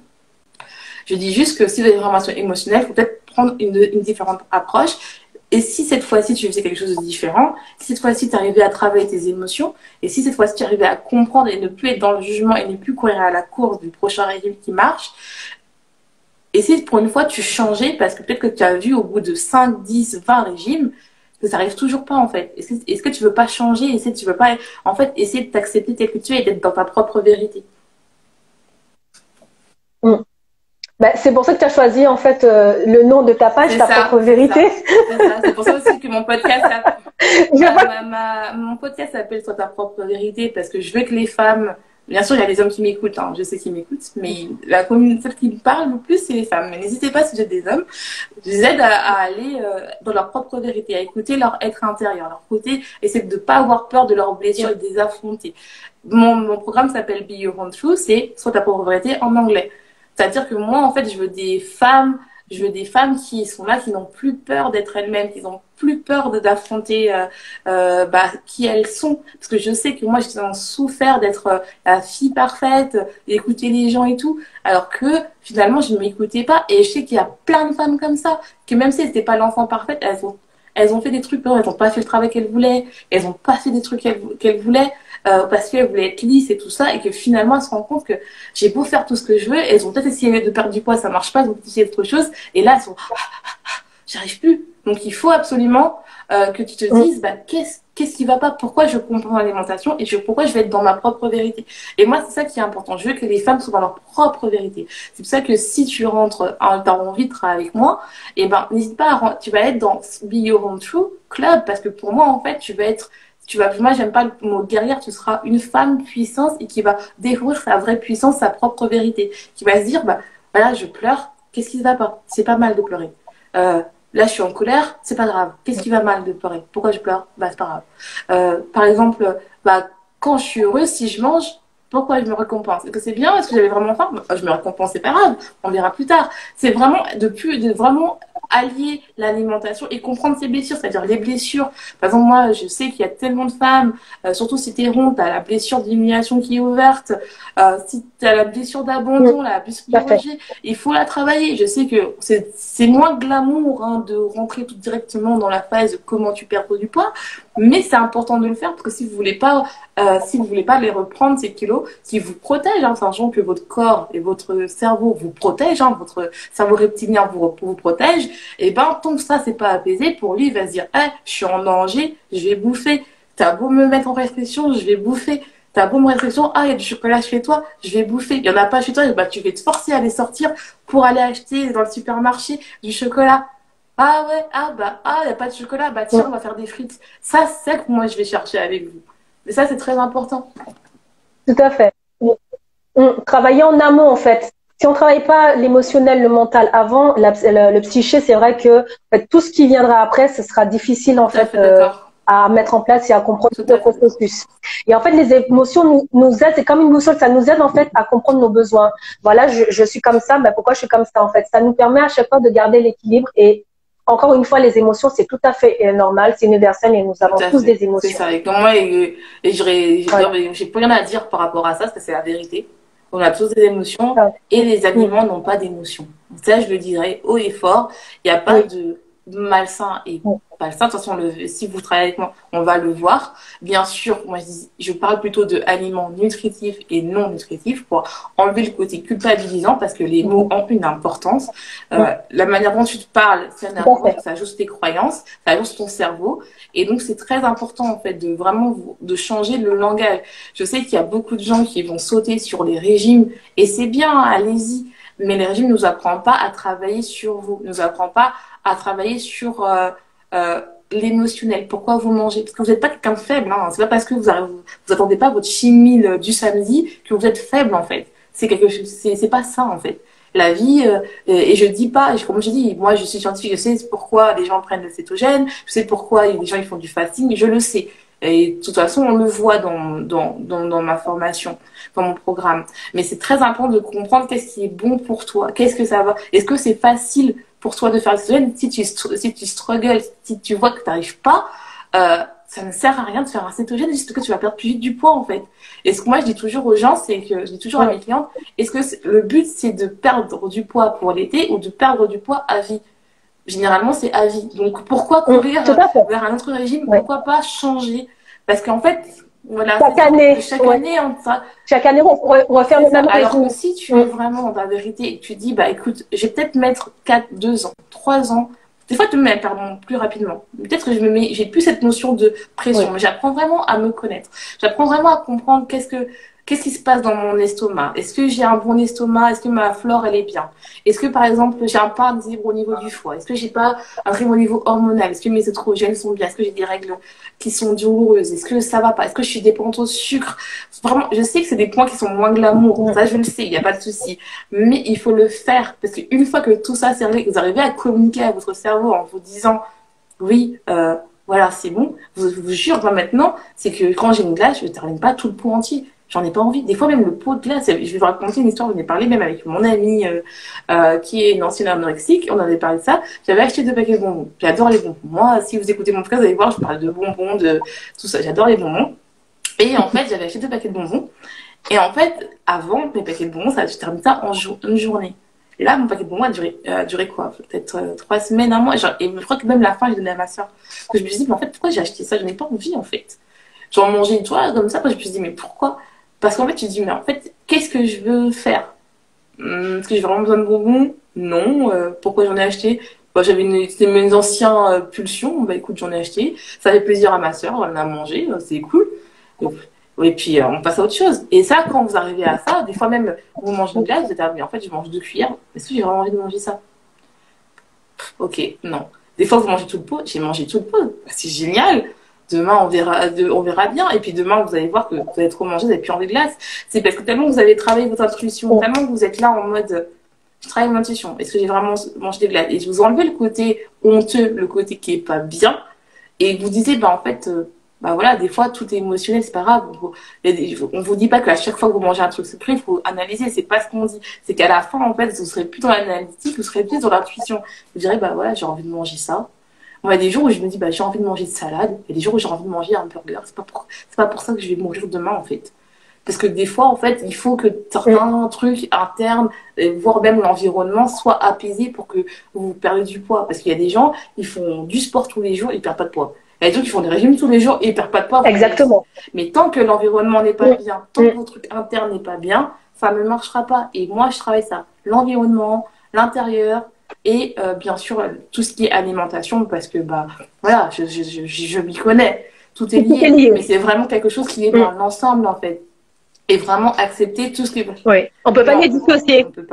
Je dis juste que si vous avez une relation émotionnelle, il faut peut-être prendre une différente approche. Et si cette fois-ci, tu faisais quelque chose de différent, si cette fois-ci, tu arrivais à travailler tes émotions, et si cette fois-ci, tu arrivais à comprendre et ne plus être dans le jugement et ne plus courir à la course du prochain régime qui marche, et si pour une fois, tu changeais, parce que peut-être que tu as vu au bout de 5, 10, 20 régimes, que ça n'arrive toujours pas, en fait. Est-ce que tu veux pas changer? Est-ce que tu veux pas, en fait, essayer de t'accepter tel que tu es et d'être dans ta propre vérité? Ben, c'est pour ça que tu as choisi en fait le nom de ta page, ta propre vérité. C'est pour ça aussi que mon podcast mon podcast s'appelle Sois ta propre vérité, parce que je veux que les femmes, bien sûr il y a les hommes qui m'écoutent, hein, je sais qu'ils m'écoutent, mais la communauté, celle qui me parle le plus, c'est les femmes. Mais n'hésitez pas, si vous êtes des hommes, je les aide à aller dans leur propre vérité, à écouter leur être intérieur, leur côté, essayer de ne pas avoir peur de leurs blessures et de les affronter. Mon programme s'appelle Be Your Own Truth, c'est Sois ta propre vérité en anglais. C'est-à-dire que moi, en fait, je veux des femmes qui sont là, qui n'ont plus peur d'être elles-mêmes, qui n'ont plus peur d'affronter qui elles sont. Parce que je sais que moi, j'ai souffert d'être la fille parfaite, d'écouter les gens et tout, alors que finalement, je ne m'écoutais pas. Et je sais qu'il y a plein de femmes comme ça, que même si elles n'étaient pas l'enfant parfaite, elles ont fait des trucs, elles n'ont pas fait le travail qu'elles voulaient, elles n'ont pas fait des trucs qu'elles voulaient, parce qu'elles voulaient être lisses et tout ça, et que finalement elles se rendent compte que j'ai beau faire tout ce que je veux, elles ont peut-être essayé de perdre du poids, ça marche pas, elles ont essayé d'autres choses, et là elles sont j'arrive plus. Donc il faut absolument que tu te dises qu'est-ce qui va pas, pourquoi je comprends l'alimentation et pourquoi je vais être dans ma propre vérité. Et moi c'est ça qui est important, je veux que les femmes soient dans leur propre vérité. C'est pour ça que si tu rentres, t'as envie de travailler avec moi, et n'hésite pas tu vas être dans Be Your Own True Club, parce que pour moi en fait moi j'aime pas le mot guerrière, tu seras une femme puissance et qui va découvrir sa vraie puissance, sa propre vérité, qui va se dire voilà, je pleure, qu'est-ce qui ne va pas? C'est pas mal de pleurer. Là je suis en colère, c'est pas grave. Qu'est-ce qui va mal de pleurer? Pourquoi je pleure? C'est pas grave. Par exemple, quand je suis heureuse, si je mange, pourquoi je me récompense? Est-ce que c'est bien? Est-ce que j'avais vraiment faim? Je me récompense, c'est pas grave, on verra plus tard. C'est vraiment de vraiment allier l'alimentation et comprendre ses blessures, c'est-à-dire les blessures. Par exemple, moi, je sais qu'il y a tellement de femmes, surtout si t'es ronde, t'as la blessure d'humiliation qui est ouverte, si t'as la blessure d'abandon, la blessure de rejet, il faut la travailler. Je sais que c'est moins glamour de rentrer tout directement dans la phase de comment tu perds du poids, mais c'est important de le faire parce que si vous voulez pas les reprendre ces kilos, qui vous protègent, sachant que votre corps et votre cerveau vous protègent, votre cerveau reptilien vous protège, et tant que ça c'est pas apaisé, pour lui il va se dire je suis en danger, je vais bouffer. T'as beau me mettre en restriction, je vais bouffer. T'as beau me restriction, il y a du chocolat chez toi, je vais bouffer. Il y en a pas chez toi, tu vas te forcer à aller sortir pour aller acheter dans le supermarché du chocolat. Ah ouais, il n'y a pas de chocolat, tiens, on va faire des frites. Ça, c'est que moi je vais chercher avec vous. Mais ça, c'est très important. Tout à fait. Travailler en amont, en fait. Si on ne travaille pas l'émotionnel, le mental avant, le psyché, c'est vrai que tout ce qui viendra après, ce sera difficile en fait à mettre en place et à comprendre tout le processus. Et en fait, les émotions nous aident, c'est comme une boussole, ça nous aide en fait à comprendre nos besoins. Voilà, je suis comme ça, pourquoi je suis comme ça en fait? Ça nous permet à chaque fois de garder l'équilibre et encore une fois, les émotions, c'est tout à fait normal, c'est universel et nous avons tous des émotions. C'est ça. Et moi, j'ai plus rien à dire par rapport à ça, parce que c'est la vérité. On a tous des émotions et les aliments n'ont pas d'émotions. Ça, je le dirais haut et fort. Il n'y a pas de malsain et malsain. De toute façon, si vous travaillez avec moi, on va le voir. Bien sûr, moi, je parle plutôt de aliments nutritifs et non nutritifs pour enlever le côté culpabilisant parce que les mots ont une importance. La manière dont tu te parles, c'est une importance, ça ajoute tes croyances, ça ajoute ton cerveau. Et donc, c'est très important, en fait, de vraiment de changer le langage. Je sais qu'il y a beaucoup de gens qui vont sauter sur les régimes et c'est bien, allez-y. Mais les régimes ne nous apprennent pas à travailler sur vous, ne nous apprennent pas à travailler sur l'émotionnel. Pourquoi vous mangez? Parce que vous n'êtes pas quelqu'un de faible. C'est pas parce que vous attendez pas votre chimie du samedi que vous êtes faible en fait. C'est quelque chose. C'est pas ça en fait. La vie et je dis pas. Comme je dis, moi je suis scientifique. Je sais pourquoi les gens prennent le cétogène. Je sais pourquoi les gens ils font du fasting. Je le sais. Et de toute façon, on le voit dans ma formation, dans mon programme. Mais c'est très important de comprendre qu'est-ce qui est bon pour toi. Qu'est-ce que ça va? Est-ce que c'est facile pour toi de faire le cétogène? Si tu struggles, si tu vois que tu n'arrives pas, ça ne sert à rien de faire un cétogène juste que tu vas perdre plus vite du poids en fait. Et ce que moi je dis toujours aux gens, c'est que je dis toujours à mes clientes, est-ce que le but c'est de perdre du poids pour l'été ou de perdre du poids à vie? Généralement, c'est à vie. Donc, pourquoi courir vers un autre régime? Pourquoi pas changer? Parce qu'en fait, voilà. Chaque année, on va faire le même régime. Alors que si tu es vraiment dans ta vérité et que tu dis, écoute, je vais peut-être mettre 2 ans, 3 ans, des fois, tu me mets, plus rapidement. Peut-être que j'ai plus cette notion de pression. Mais j'apprends vraiment à me connaître. J'apprends vraiment à comprendre qu'est-ce que qu'est-ce qui se passe dans mon estomac? Est-ce que j'ai un bon estomac? Est-ce que ma flore, elle est bien? Est-ce que, par exemple, j'ai un pas déséquilibre au niveau du foie? Est-ce que j'ai pas un truc au niveau hormonal? Est-ce que mes oestrogènes sont bien? Est-ce que j'ai des règles qui sont douloureuses? Est-ce que ça va pas? Est-ce que je suis dépendante au sucre? Vraiment, je sais que c'est des points qui sont moins glamour. Ça, je le sais, il n'y a pas de souci. Mais il faut le faire. Parce qu'une fois que tout ça c'est réglé, que vous arrivez à communiquer à votre cerveau en vous disant, oui, voilà, c'est bon. Vous jure, moi, maintenant, c'est que quand j'ai une glace, je ne termine pas tout le pot entier. J'en ai pas envie. Des fois, même le pot de glace, je vais vous raconter une histoire, j'en ai parlé même avec mon amie qui est une ancienne anorexique, on avait parlé de ça. J'avais acheté 2 paquets de bonbons. J'adore les bonbons. Moi, si vous écoutez mon podcast, vous allez voir, je parle de bonbons, de tout ça. J'adore les bonbons. Et en fait, j'avais acheté 2 paquets de bonbons. Et en fait, avant, mes paquets de bonbons, je termine ça en une journée. Là, mon paquet de bonbons a duré quoi? Peut-être 3 semaines, un mois. Et je crois que même la fin, j'ai donné à ma soeur. Parce que je me suis dit, mais en fait, pourquoi j'ai acheté ça? Je n'ai pas envie, en fait. J'en mangeais une toile comme ça. Après, je me suis dit, mais pourquoi? Parce qu'en fait, tu te dis, mais en fait, qu'est-ce que je veux faire? Est-ce que j'ai vraiment besoin de bonbons? Non. Pourquoi j'en ai acheté? Bah, c'était mes anciens pulsions. Bah, écoute, j'en ai acheté. Ça fait plaisir à ma soeur. Elle en a mangé. C'est cool. Et puis, on passe à autre chose. Et ça, quand vous arrivez à ça, des fois même, vous mangez une glace, vous êtes mais en fait, je mange 2 cuillères. Est-ce que j'ai vraiment envie de manger ça? Ok, non. Des fois, vous mangez tout le pot. J'ai mangé tout le pot. C'est génial. Demain, on verra bien. Et puis demain, vous allez voir que vous allez trop manger, vous n'avez plus envie de glace. C'est parce que tellement vous avez travaillé votre intuition, tellement que vous êtes là en mode, je travaille mon intuition. Est-ce que j'ai vraiment mangé des glaces? Et je vous enlevez le côté honteux, le côté qui est pas bien. Et vous disiez, bah, en fait, bah voilà, des fois, tout est émotionnel, c'est pas grave. On vous dit pas qu'à chaque fois que vous mangez un truc sucré, il faut analyser. C'est pas ce qu'on dit. C'est qu'à la fin, en fait, vous serez plus dans l'analytique, vous serez plus dans l'intuition. Vous direz, bah voilà, j'ai envie de manger ça. Il y a des jours où je me dis, bah, j'ai envie de manger de salade. Il y a des jours où j'ai envie de manger un burger. C'est pas pour ça que je vais mourir demain, en fait. Parce que des fois, en fait, il faut que certains trucs internes, voire même l'environnement, soient apaisés pour que vous perdiez du poids. Parce qu'il y a des gens, ils font du sport tous les jours, ils perdent pas de poids. Il y a des gens qui font des régimes tous les jours et ils perdent pas de poids. Exactement. Mais tant que l'environnement n'est pas bien, tant que votre truc interne n'est pas bien, ça ne marchera pas. Et moi, je travaille ça. L'environnement, l'intérieur, et bien sûr tout ce qui est alimentation, parce que bah voilà, je m'y connais, tout est lié, mais c'est vraiment quelque chose qui est dans l'ensemble en fait, et vraiment accepter tout ce qui on peut pas les dissocier, on peut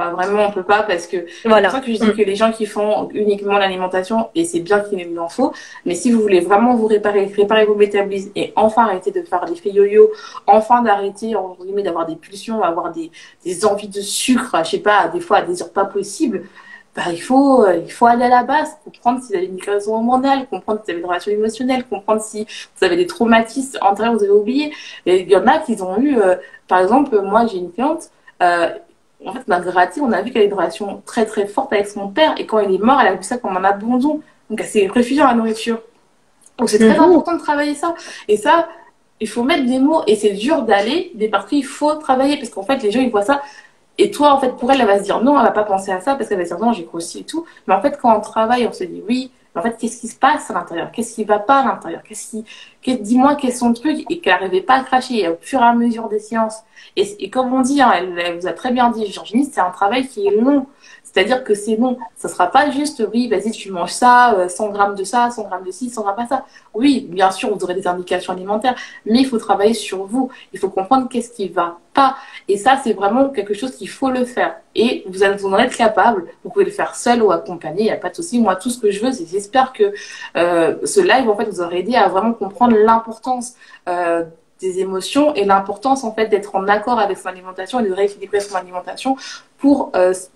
pas parce que voilà. C'est pour ça que je dis que les gens qui font uniquement l'alimentation, et c'est bien qu'il en faut, mais si vous voulez vraiment vous réparer vos métabolismes et enfin arrêter de faire l'effet yo-yo, enfin d'arrêter en guillemets d'avoir des pulsions, avoir des envies de sucre, je sais pas, des fois à des heures pas possibles, bah, il faut aller à la base, comprendre si vous avez une raison hormonale, comprendre si vous avez une relation émotionnelle, comprendre si vous avez des traumatismes antérieurs que vous avez oubliés. Et il y en a qui ont eu, par exemple, moi j'ai une cliente, en fait on a gratté, on a vu qu'elle a une relation très très forte avec son père, et quand il est mort, elle a vu ça comme un abandon. Donc elle s'est réfugiée dans la nourriture. Donc c'est très important de travailler ça. Et ça, il faut mettre des mots, et c'est dur d'aller, des parties, il faut travailler, parce qu'en fait les gens ils voient ça. Et toi, en fait, pour elle, elle va se dire non, elle va pas penser à ça parce qu'elle va se dire non, j'ai grossi et tout. Mais en fait, quand on travaille, on se dit oui. Mais en fait, qu'est-ce qui se passe à l'intérieur? Qu'est-ce qui va pas à l'intérieur? Dis-moi quel est son truc, et qu'elle n'arrivait pas à cracher. Et au fur et à mesure des séances. Et comme on dit, hein, elle vous a très bien dit, Virginie, c'est un travail qui est long. C'est-à-dire que c'est long. Ça sera pas juste, oui, vas-y, tu manges ça, 100 grammes de ça, 100 grammes de ci, 100 grammes de ça. Oui, bien sûr, vous aurez des indications alimentaires, mais il faut travailler sur vous. Il faut comprendre qu'est-ce qui va pas. Et ça, c'est vraiment quelque chose qu'il faut le faire. Et vous en êtes capable. Vous pouvez le faire seul ou accompagné, il n'y a pas de souci. Moi, tout ce que je veux, c'est j'espère que ce live, en fait, vous aura aidé à vraiment comprendre l'importance des émotions et l'importance en fait d'être en accord avec son alimentation et de rééquilibrer son alimentation pour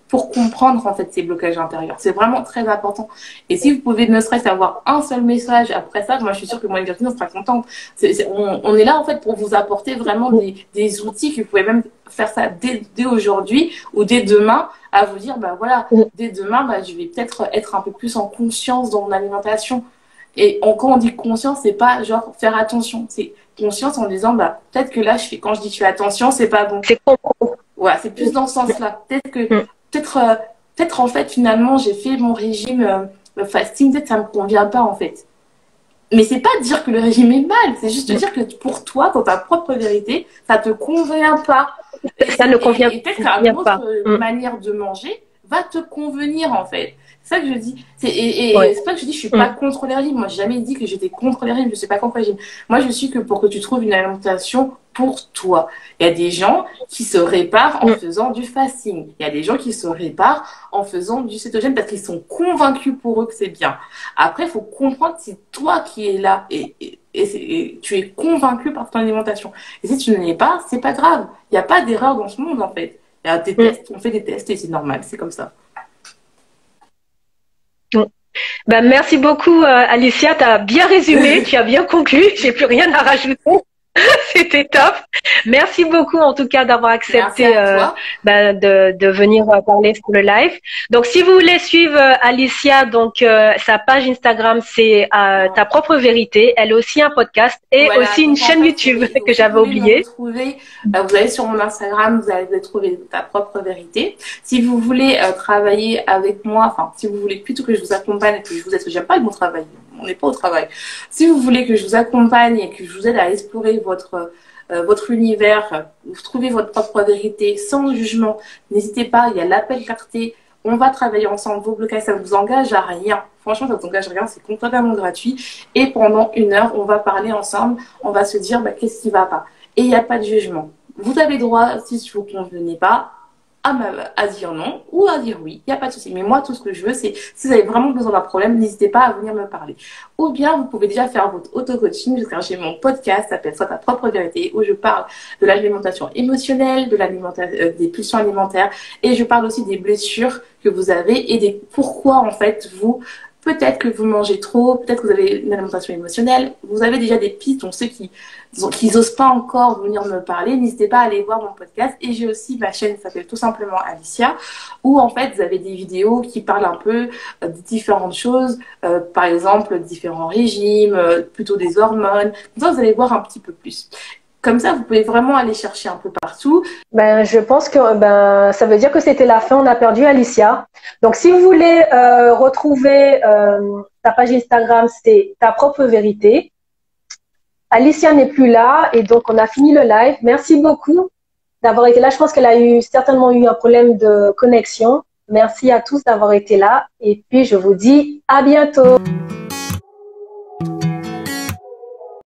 comprendre en fait ces blocages intérieurs. C'est vraiment très important. Et si vous pouvez ne serait-ce avoir un seul message après ça, moi je suis sûre que moi et Virginie on sera contente. On est là en fait pour vous apporter vraiment des outils que vous pouvez même faire ça dès aujourd'hui ou dès demain, à vous dire bah voilà, dès demain bah, je vais peut-être être un peu plus en conscience dans mon alimentation. Et quand on dit conscience, c'est pas genre faire attention, c'est conscience en disant bah peut-être que là quand je dis je fais attention, c'est pas bon. Ouais, c'est plus dans ce sens-là. Peut-être en fait finalement j'ai fait mon régime fasting, peut-être ça me convient pas en fait. Mais c'est pas dire que le régime est mal, c'est juste dire que pour toi, dans ta propre vérité, ça te convient pas. Ça ne convient et peut-être qu'une autre manière de manger va te convenir en fait. C'est ça que je dis. Ouais. C'est pas que je dis je suis pas contre les régimes. Moi, j'ai jamais dit que j'étais contre les régimes. Je suis pas contre les régimes. Moi, je suis que pour que tu trouves une alimentation pour toi. Il y a des gens qui se réparent en faisant du fasting. Il y a des gens qui se réparent en faisant du cétogène parce qu'ils sont convaincus pour eux que c'est bien. Après, il faut comprendre que c'est toi qui es là et tu es convaincu par ton alimentation. Et si tu ne l'es pas, c'est pas grave. Il n'y a pas d'erreur dans ce monde, en fait. Il y a des tests, on fait des tests et c'est normal, c'est comme ça. Ben, merci beaucoup, Alicia. Tu as bien résumé, tu as bien conclu. J'ai plus rien à rajouter. C'était top. Merci beaucoup en tout cas d'avoir accepté de venir parler sur le live. Donc si vous voulez suivre Alicia, donc sa page Instagram c'est Ta propre vérité. Elle a aussi un podcast et voilà, aussi une chaîne YouTube que j'avais oublié. Vous allez sur mon Instagram, vous allez trouver Ta propre vérité. Si vous voulez travailler avec moi, enfin si vous voulez plutôt que je vous accompagne et que je vous aide, parce que j'aime pas le mot travail. On n'est pas au travail. Si vous voulez que je vous accompagne et que je vous aide à explorer votre univers, vous trouvez votre propre vérité sans jugement, n'hésitez pas, il y a l'appel clarté. On va travailler ensemble. Vos blocages, ça ne vous engage à rien. Franchement, ça ne vous engage à rien. C'est complètement gratuit. Et pendant 1 heure, on va parler ensemble. On va se dire qu'est-ce qui ne va pas. Et il n'y a pas de jugement. Vous avez droit, si vous ne convenez pas, à dire non ou à dire oui, il n'y a pas de souci. Mais moi, tout ce que je veux, c'est si vous avez vraiment besoin d'un problème, n'hésitez pas à venir me parler. Ou bien, vous pouvez déjà faire votre auto-coaching, car j'ai mon podcast, ça s'appelle Ta propre vérité, où je parle de l'alimentation émotionnelle, des pulsions alimentaires, et je parle aussi des blessures que vous avez et des pourquoi, en fait, peut-être que vous mangez trop, peut-être que vous avez une alimentation émotionnelle, vous avez déjà des pistes, donc ceux qui n'osent pas encore venir me parler, n'hésitez pas à aller voir mon podcast. Et j'ai aussi ma chaîne qui s'appelle tout simplement Alicia, où en fait vous avez des vidéos qui parlent un peu de différentes choses, par exemple différents régimes, plutôt des hormones, comme ça vous allez voir un petit peu plus. Comme ça, vous pouvez vraiment aller chercher un peu partout. Ben, je pense que ça veut dire que c'était la fin. On a perdu Alicia. Donc, si vous voulez retrouver ta page Instagram, c'est Ta propre vérité. Alicia n'est plus là et donc on a fini le live. Merci beaucoup d'avoir été là. Je pense qu'elle a certainement eu un problème de connexion. Merci à tous d'avoir été là et puis je vous dis à bientôt.